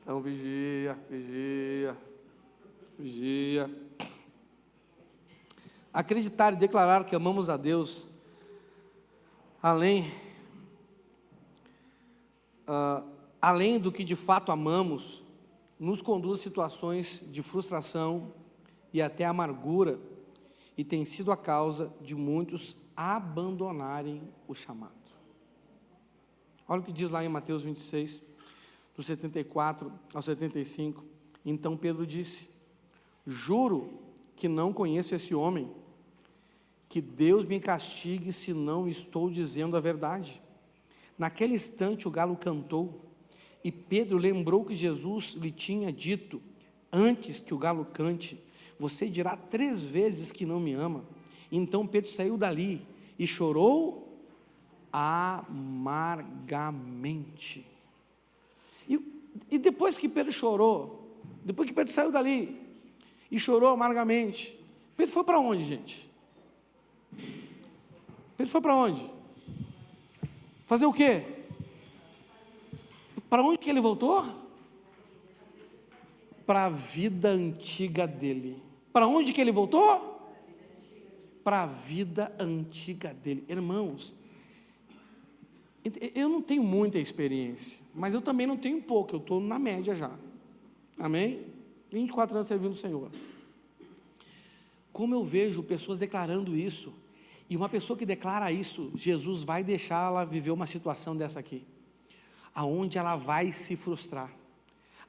Speaker 2: Então vigia, vigia, vigia. Acreditar e declarar que amamos a Deus, além do que de fato amamos, nos conduz a situações de frustração e até amargura, e tem sido a causa de muitos abandonarem o chamado. Olha o que diz lá em Mateus 26, do 74 ao 75. Então Pedro disse: juro que não conheço esse homem. Que Deus me castigue se não estou dizendo a verdade. Naquele instante o galo cantou, e Pedro lembrou que Jesus lhe tinha dito: antes que o galo cante, você dirá 3 vezes que não me ama. Então Pedro saiu dali e chorou amargamente. E depois que Pedro chorou, depois que Pedro saiu dali e chorou amargamente, Pedro foi para onde, gente? Pedro foi para onde? Fazer o quê? Para onde que ele voltou? Para a vida antiga dele. Para onde que ele voltou? Para a vida antiga dele. Irmãos, eu não tenho muita experiência, mas eu também não tenho pouco, eu estou na média já. Amém? 24 anos servindo o Senhor. Como eu vejo pessoas declarando isso, e uma pessoa que declara isso, Jesus vai deixar ela viver uma situação dessa aqui, aonde ela vai se frustrar,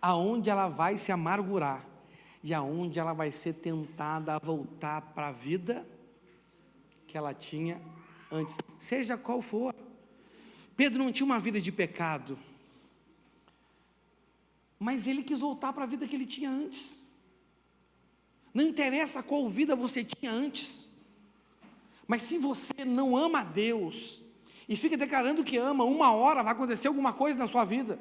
Speaker 2: aonde ela vai se amargurar, e aonde ela vai ser tentada a voltar para a vida que ela tinha antes, seja qual for. Pedro não tinha uma vida de pecado, mas ele quis voltar para a vida que ele tinha antes. Não interessa qual vida você tinha antes, mas se você não ama a Deus e fica declarando que ama, uma hora vai acontecer alguma coisa na sua vida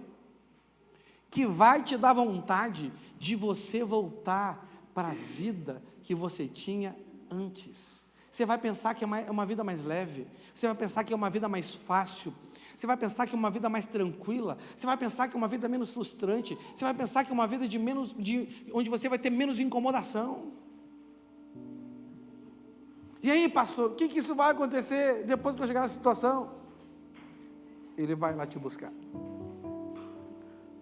Speaker 2: que vai te dar vontade de você voltar para a vida que você tinha antes. Você vai pensar que é uma vida mais leve, você vai pensar que é uma vida mais fácil, você vai pensar que é uma vida mais tranquila, você vai pensar que é uma vida menos frustrante, você vai pensar que é uma vida onde você vai ter menos incomodação. E aí, pastor, o que isso vai acontecer depois que eu chegar nessa situação? Ele vai lá te buscar.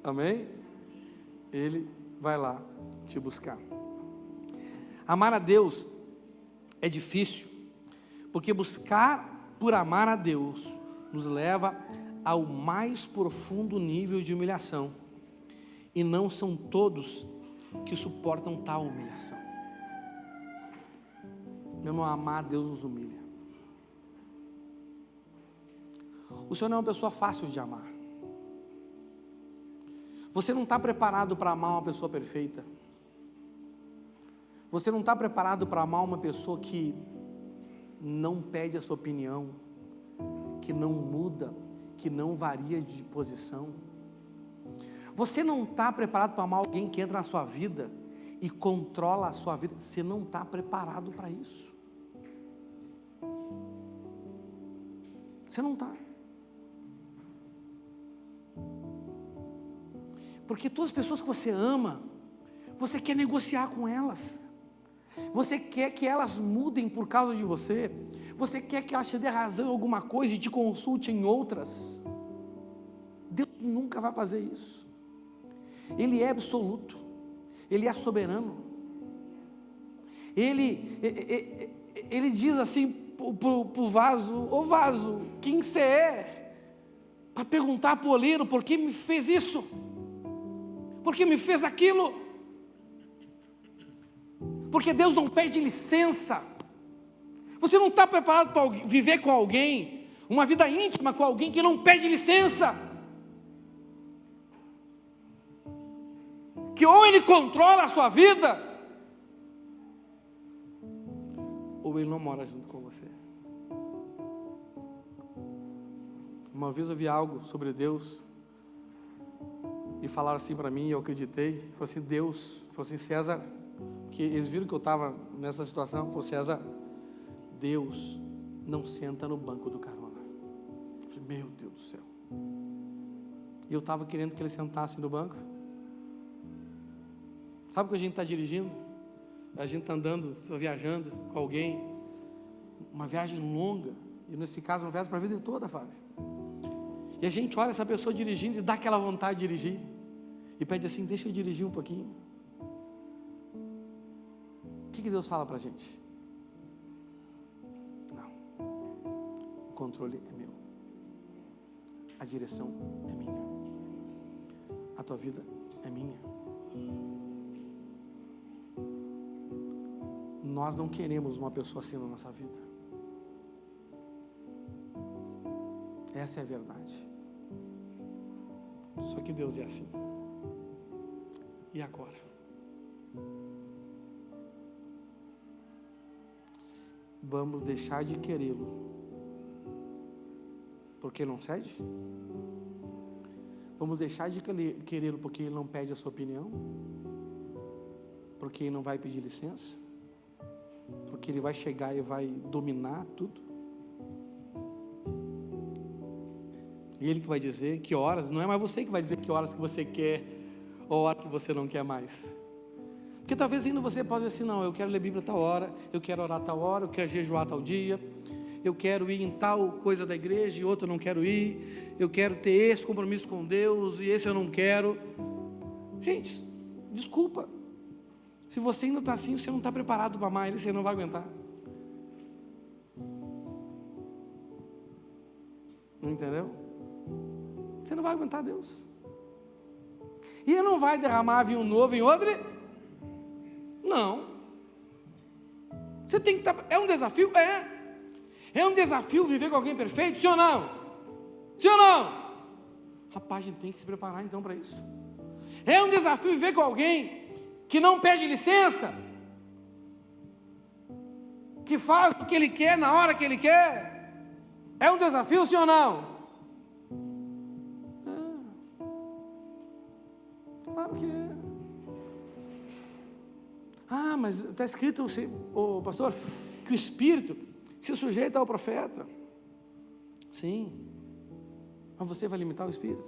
Speaker 2: Amém? Ele vai lá te buscar. Amar a Deus é difícil, porque buscar por amar a Deus nos leva ao mais profundo nível de humilhação, e não são todos que suportam tal humilhação. Meu irmão, amar a Deus nos humilha. O Senhor não é uma pessoa fácil de amar. Você não está preparado para amar uma pessoa perfeita. Você não está preparado para amar uma pessoa que não pede a sua opinião, que não muda, que não varia de posição. Você não está preparado para amar alguém que entra na sua vida e controla a sua vida. Você não está preparado para isso. Você não está. Porque todas as pessoas que você ama, você quer negociar com elas. Você quer que elas mudem por causa de você. Você quer que elas te dê razão em alguma coisa e te consulte em outras. Deus nunca vai fazer isso. Ele é absoluto. Ele é soberano. Ele diz assim para o vaso: ô vaso, quem você é? Para perguntar para o oleiro por que me fez isso? Por que me fez aquilo? Porque Deus não pede licença. Você não está preparado para viver com alguém, uma vida íntima com alguém que não pede licença. Que ou ele controla a sua vida, ou ele não mora junto com você. Uma vez eu vi algo sobre Deus, e falaram assim para mim, e eu acreditei. Falou assim: Deus, falou assim: César, que eles viram que eu estava nessa situação. Falou: César, Deus não senta no banco do carona. Eu falei: meu Deus do céu. E eu estava querendo que ele sentasse no banco. Sabe que a gente está dirigindo, a gente está andando, viajando com alguém, uma viagem longa, e nesse caso uma viagem para a vida toda, Fábio. E a gente olha essa pessoa dirigindo e dá aquela vontade de dirigir, e pede assim: deixa eu dirigir um pouquinho. O que Deus fala para a gente? Não, o controle é meu, a direção é minha, a tua vida é minha. Nós não queremos uma pessoa assim na nossa vida. Essa é a verdade. Só que Deus é assim. E agora? Vamos deixar de querê-lo porque ele não cede? Vamos deixar de querê-lo porque ele não pede a sua opinião? Porque ele não vai pedir licença? Porque ele vai chegar e vai dominar tudo? E ele que vai dizer que horas, não é mais você que vai dizer que horas que você quer ou hora que você não quer mais. Porque talvez ainda você pode dizer assim: não, eu quero ler Bíblia tal hora, eu quero orar tal hora, eu quero jejuar tal dia, eu quero ir em tal coisa da igreja e outra eu não quero ir, eu quero ter esse compromisso com Deus e esse eu não quero. Gente, desculpa, se você ainda está assim, você não está preparado para amar ele, você não vai aguentar. Entendeu? Você não vai aguentar Deus. E ele não vai derramar vinho novo em odre? Não. Você tem que estar. É um desafio? É um desafio viver com alguém perfeito? Sim ou não? Sim ou não? Rapaz, a gente tem que se preparar então para isso. É um desafio viver com alguém que não pede licença, que faz o que ele quer na hora que ele quer. É um desafio, sim ou não? Claro que é. Mas está escrito, pastor, que o Espírito se sujeita ao profeta. Sim. Mas você vai limitar o Espírito?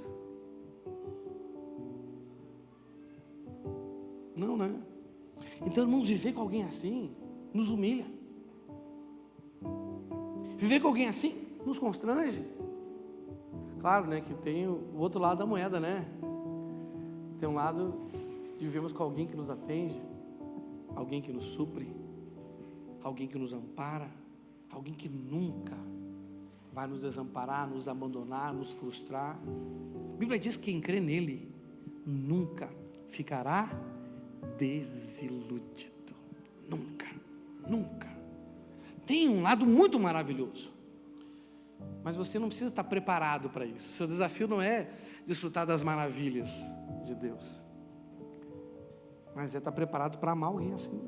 Speaker 2: Não, né? Então, irmãos, viver com alguém assim nos humilha. Viver com alguém assim nos constrange. Claro, né, que tem o outro lado da moeda, né? Tem um lado de vivermos com alguém que nos atende, alguém que nos supre, alguém que nos ampara, alguém que nunca vai nos desamparar, nos abandonar, nos frustrar. A Bíblia diz que quem crê nele nunca ficará desiludido. Nunca, nunca. Tem um lado muito maravilhoso, mas você não precisa estar preparado para isso. Seu desafio não é desfrutar das maravilhas de Deus, mas é estar preparado para amar alguém assim.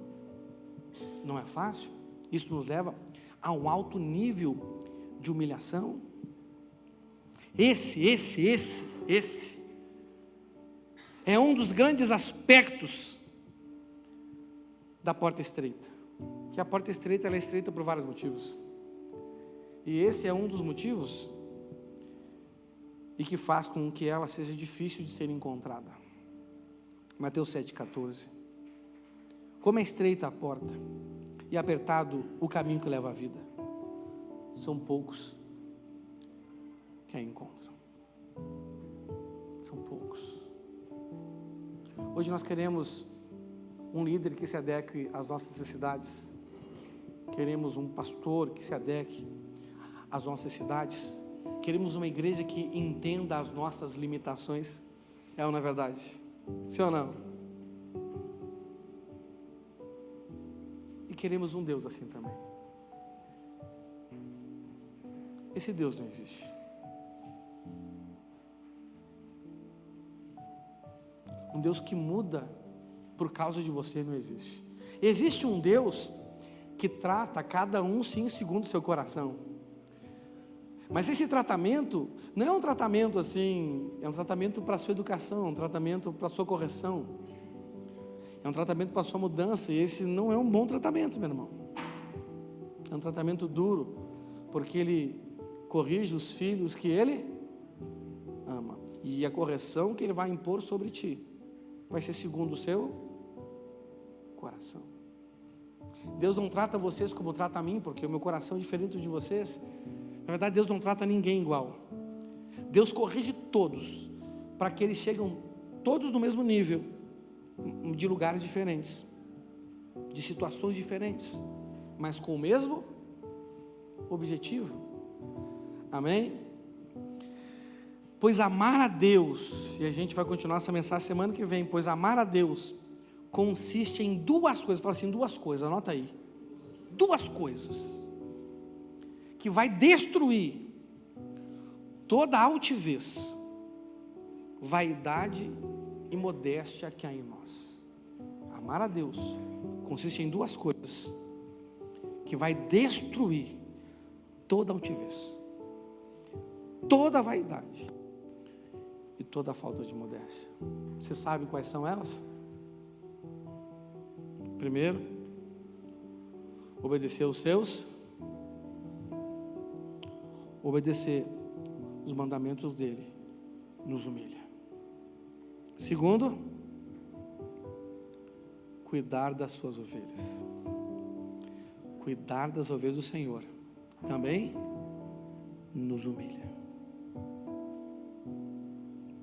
Speaker 2: Não é fácil. Isso nos leva a um alto nível de humilhação. Esse é um dos grandes aspectos da porta estreita. Que a porta estreita, ela é estreita por vários motivos. E esse é um dos motivos e que faz com que ela seja difícil de ser encontrada. Mateus 7,14. Como é estreita a porta e apertado o caminho que leva à vida, são poucos que a encontram. São poucos. Hoje nós queremos um líder que se adeque às nossas necessidades. Queremos um pastor que se adeque às nossas necessidades. Queremos uma igreja que entenda as nossas limitações. É ou não é verdade? Sim ou não? E queremos um Deus assim também. Esse Deus não existe. Um Deus que muda por causa de você não existe. Existe um Deus que trata cada um sim segundo o seu coração. Mas esse tratamento não é um tratamento assim, é um tratamento para a sua educação, é um tratamento para a sua correção, é um tratamento para a sua mudança. E esse não é um bom tratamento, meu irmão. É um tratamento duro, porque ele corrige os filhos que ele ama, e a correção que ele vai impor sobre ti vai ser segundo o seu coração. Deus não trata vocês como trata a mim, porque o meu coração é diferente do de vocês. Na verdade, Deus não trata ninguém igual. Deus corrige todos, para que eles cheguem todos no mesmo nível, de lugares diferentes, de situações diferentes, mas com o mesmo objetivo. Amém? Pois amar a Deus, e a gente vai continuar essa mensagem semana que vem, pois amar a Deus consiste em duas coisas. Fala assim, duas coisas, anota aí. Duas coisas que vai destruir toda altivez, vaidade e modéstia que há em nós. Amar a Deus consiste em duas coisas que vai destruir toda altivez, toda vaidade e toda falta de modéstia. Você sabe quais são elas? Primeiro, obedecer os mandamentos dele nos humilha. Segundo, cuidar das suas ovelhas. Cuidar das ovelhas do Senhor também nos humilha.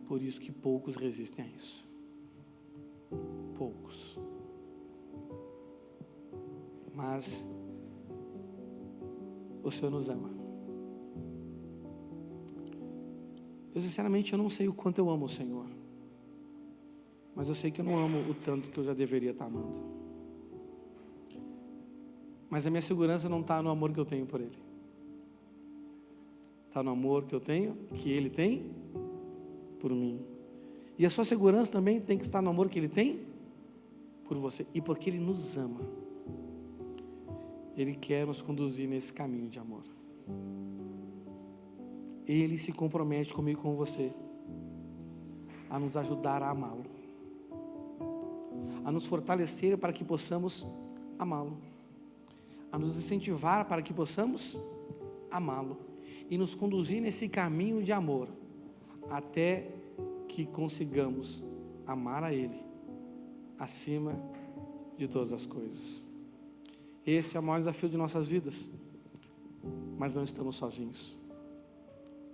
Speaker 2: Por isso que poucos resistem a isso. Poucos. Mas o Senhor nos ama. Eu sinceramente eu não sei o quanto eu amo o Senhor, mas eu sei que eu não amo o tanto que eu já deveria estar amando. Mas a minha segurança não está no amor que eu tenho por Ele, está no amor que eu tenho, que Ele tem por mim. E a sua segurança também tem que estar no amor que Ele tem por você, e porque Ele nos ama. Ele quer nos conduzir nesse caminho de amor. Ele se compromete comigo e com você a nos ajudar a amá-lo, a nos fortalecer para que possamos amá-lo, a nos incentivar para que possamos amá-lo e nos conduzir nesse caminho de amor até que consigamos amar a Ele acima de todas as coisas. Esse é o maior desafio de nossas vidas, mas não estamos sozinhos.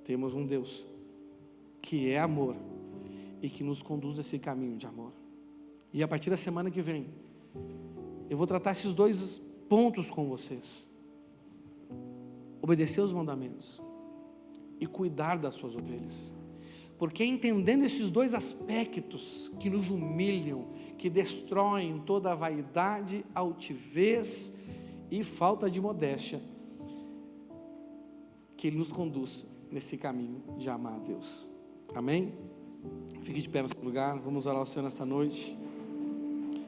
Speaker 2: Temos um Deus que é amor e que nos conduz a esse caminho de amor. E a partir da semana que vem, eu vou tratar esses dois pontos com vocês: obedecer os mandamentos e cuidar das suas ovelhas. Porque entendendo esses dois aspectos que nos humilham, que destroem toda a vaidade, altivez e falta de modéstia, que Ele nos conduz nesse caminho de amar a Deus. Amém? Fique de pé no seu lugar, vamos orar ao Senhor nesta noite.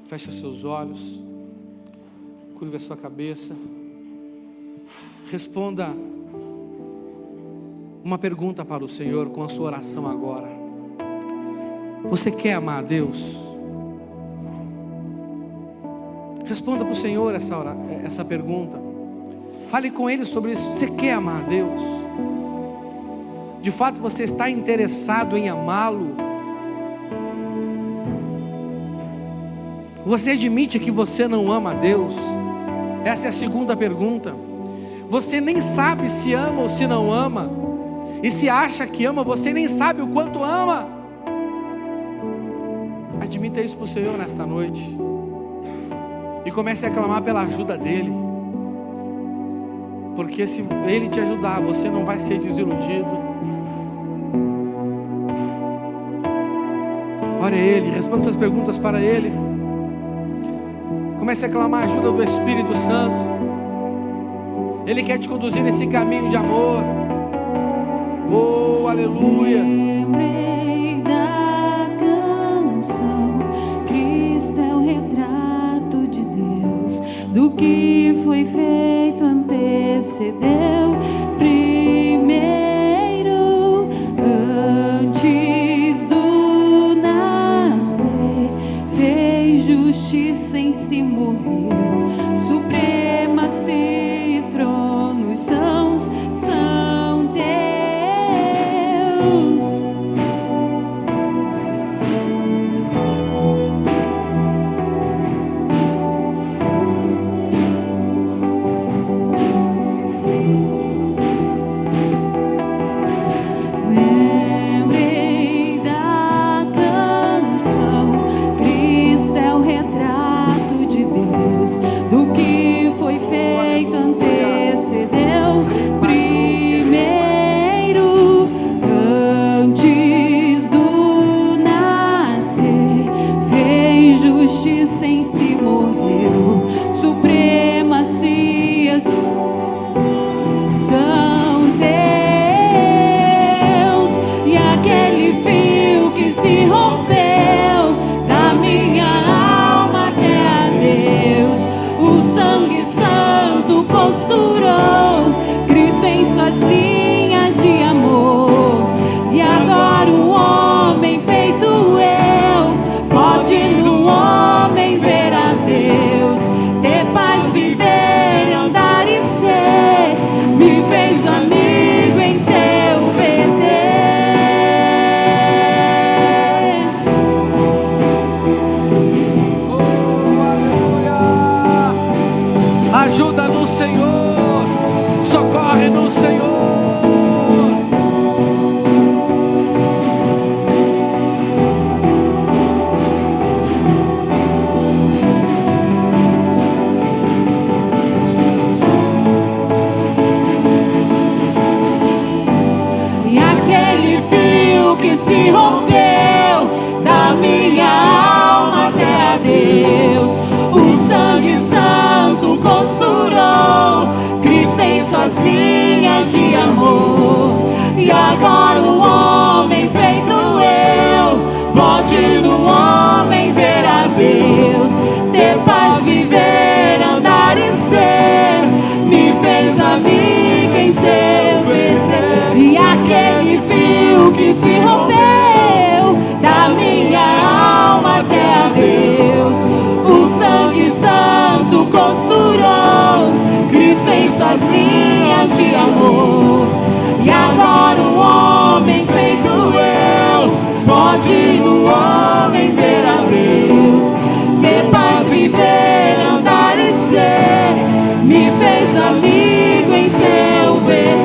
Speaker 2: Feche os seus olhos, curva a sua cabeça, responda uma pergunta para o Senhor com a sua oração agora. Você quer amar a Deus? Responda para o Senhor essa pergunta. Fale com Ele sobre isso. Você quer amar a Deus? De fato você está interessado em amá-lo? Você admite que você não ama a Deus? Essa é a segunda pergunta. Você nem sabe se ama ou se não ama, e se acha que ama, você nem sabe o quanto ama. Admita isso para o Senhor nesta noite e comece a clamar pela ajuda dEle, porque se Ele te ajudar, você não vai ser desiludido. Ore a Ele, responda essas perguntas para Ele. Comece a clamar a ajuda do Espírito Santo. Ele quer te conduzir nesse caminho de amor. Oh, aleluia.
Speaker 4: Lembrei da canção, Cristo é o retrato de Deus, do que foi feito antecedeu primeiro, antes do nascer, fez justiça em si, morreu, supremacia e tronos são teus. que se rompeu da minha alma até a Deus. O sangue santo costurou Cristo em suas linhas de amor. E agora um homem feito eu pode no homem ver a Deus, ter paz, viver, andar e ser. Me fez amigo em seu verter. E aquele fio que se rompeu da minha alma até a Deus, o sangue santo costurou Cristo em suas linhas de amor. E agora um homem feito eu pode no homem ver a Deus, ter paz, viver, andar e ser. Me fez amigo em seu verter.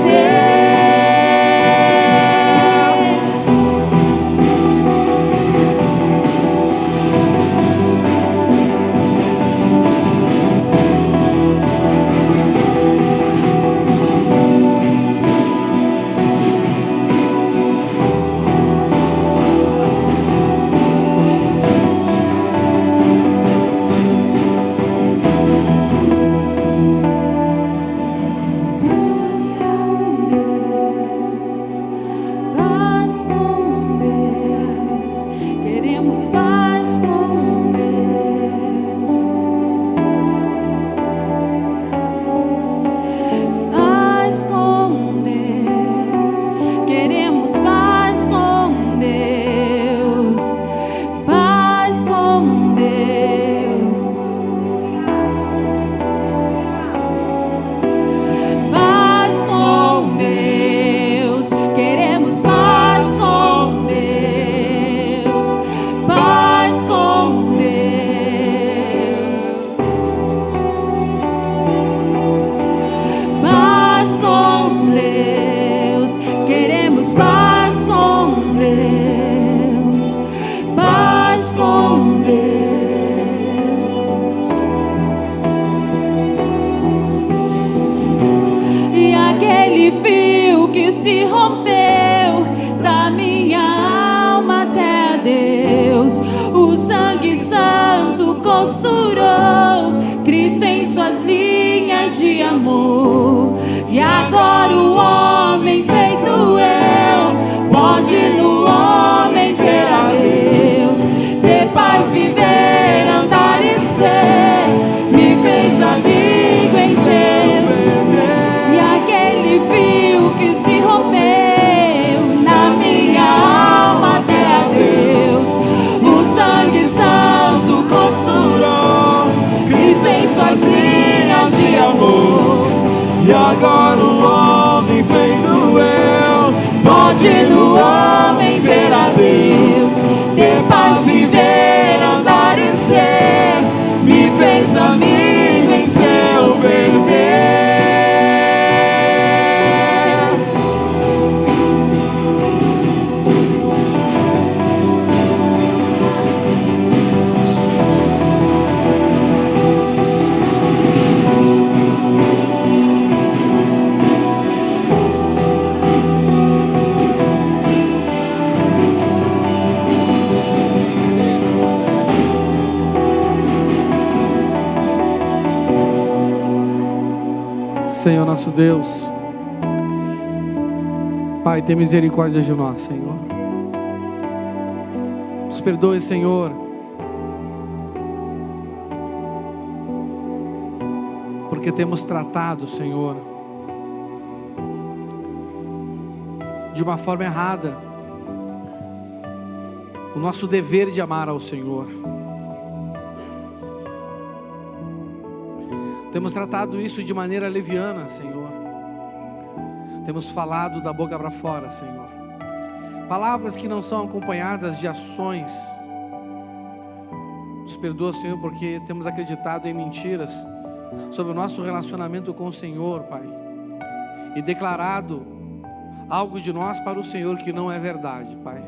Speaker 4: Paz com Deus, queremos paz com Deus. Paz com Deus, queremos paz com Deus. Paz com Deus. Paz com Deus, queremos paz com Deus. Paz com Deus. Paz com Deus, queremos paz com Deus. Paz com Deus. E aquele fio que se rompeu da minha alma até a Deus, o sangue santo costurou Cristo em suas linhas de amor. E agora o homem feito eu pode no homem ver a Deus, ter paz, viver, andar e ser. Me fez amigo em seu verter. E aquele fio que se rompeu na minha alma até a Deus, o sangue santo costurou Cristo em suas linhas de amor. E agora o homem feito eu pode no homem ver a Deus, ter paz, viver, andar e ser. Me fez amigo em seu verter.
Speaker 2: Senhor nosso Deus, Pai, tem misericórdia de nós, Senhor. Nos perdoe, Senhor, porque temos tratado, Senhor, de uma forma errada o nosso dever de amar ao Senhor. Temos tratado isso de maneira leviana, Senhor. Temos falado da boca para fora, Senhor, palavras que não são acompanhadas de ações. Nos perdoa, Senhor, porque temos acreditado em mentiras sobre o nosso relacionamento com o Senhor, Pai, e declarado algo de nós para o Senhor que não é verdade, Pai.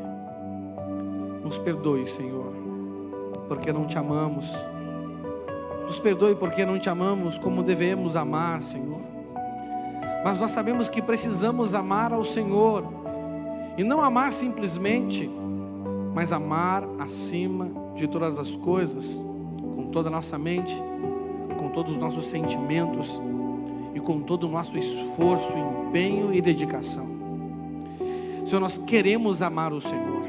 Speaker 2: Nos perdoe, Senhor, porque não te amamos. Nos perdoe porque não te amamos como devemos amar, Senhor. Mas nós sabemos que precisamos amar ao Senhor E não amar simplesmente, mas amar acima de todas as coisas, com toda a nossa mente, com todos os nossos sentimentos e com todo o nosso esforço, empenho e dedicação. Senhor, nós queremos amar o Senhor,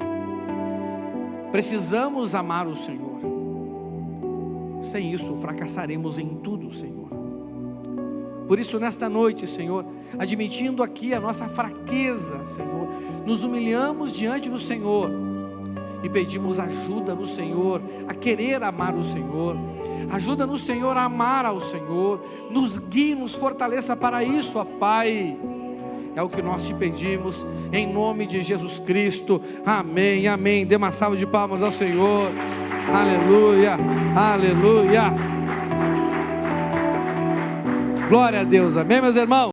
Speaker 2: precisamos amar o Senhor. Sem isso fracassaremos em tudo, Senhor. Por isso nesta noite, Senhor, admitindo aqui a nossa fraqueza, Senhor, nos humilhamos diante do Senhor e pedimos ajuda no Senhor a querer amar o Senhor. Ajuda no Senhor a amar ao Senhor. Nos guie, nos fortaleça para isso, ó Pai. É o que nós te pedimos, em nome de Jesus Cristo. Amém, amém. Dê uma salva de palmas ao Senhor. Aleluia, aleluia. Glória a Deus, amém, meus irmãos.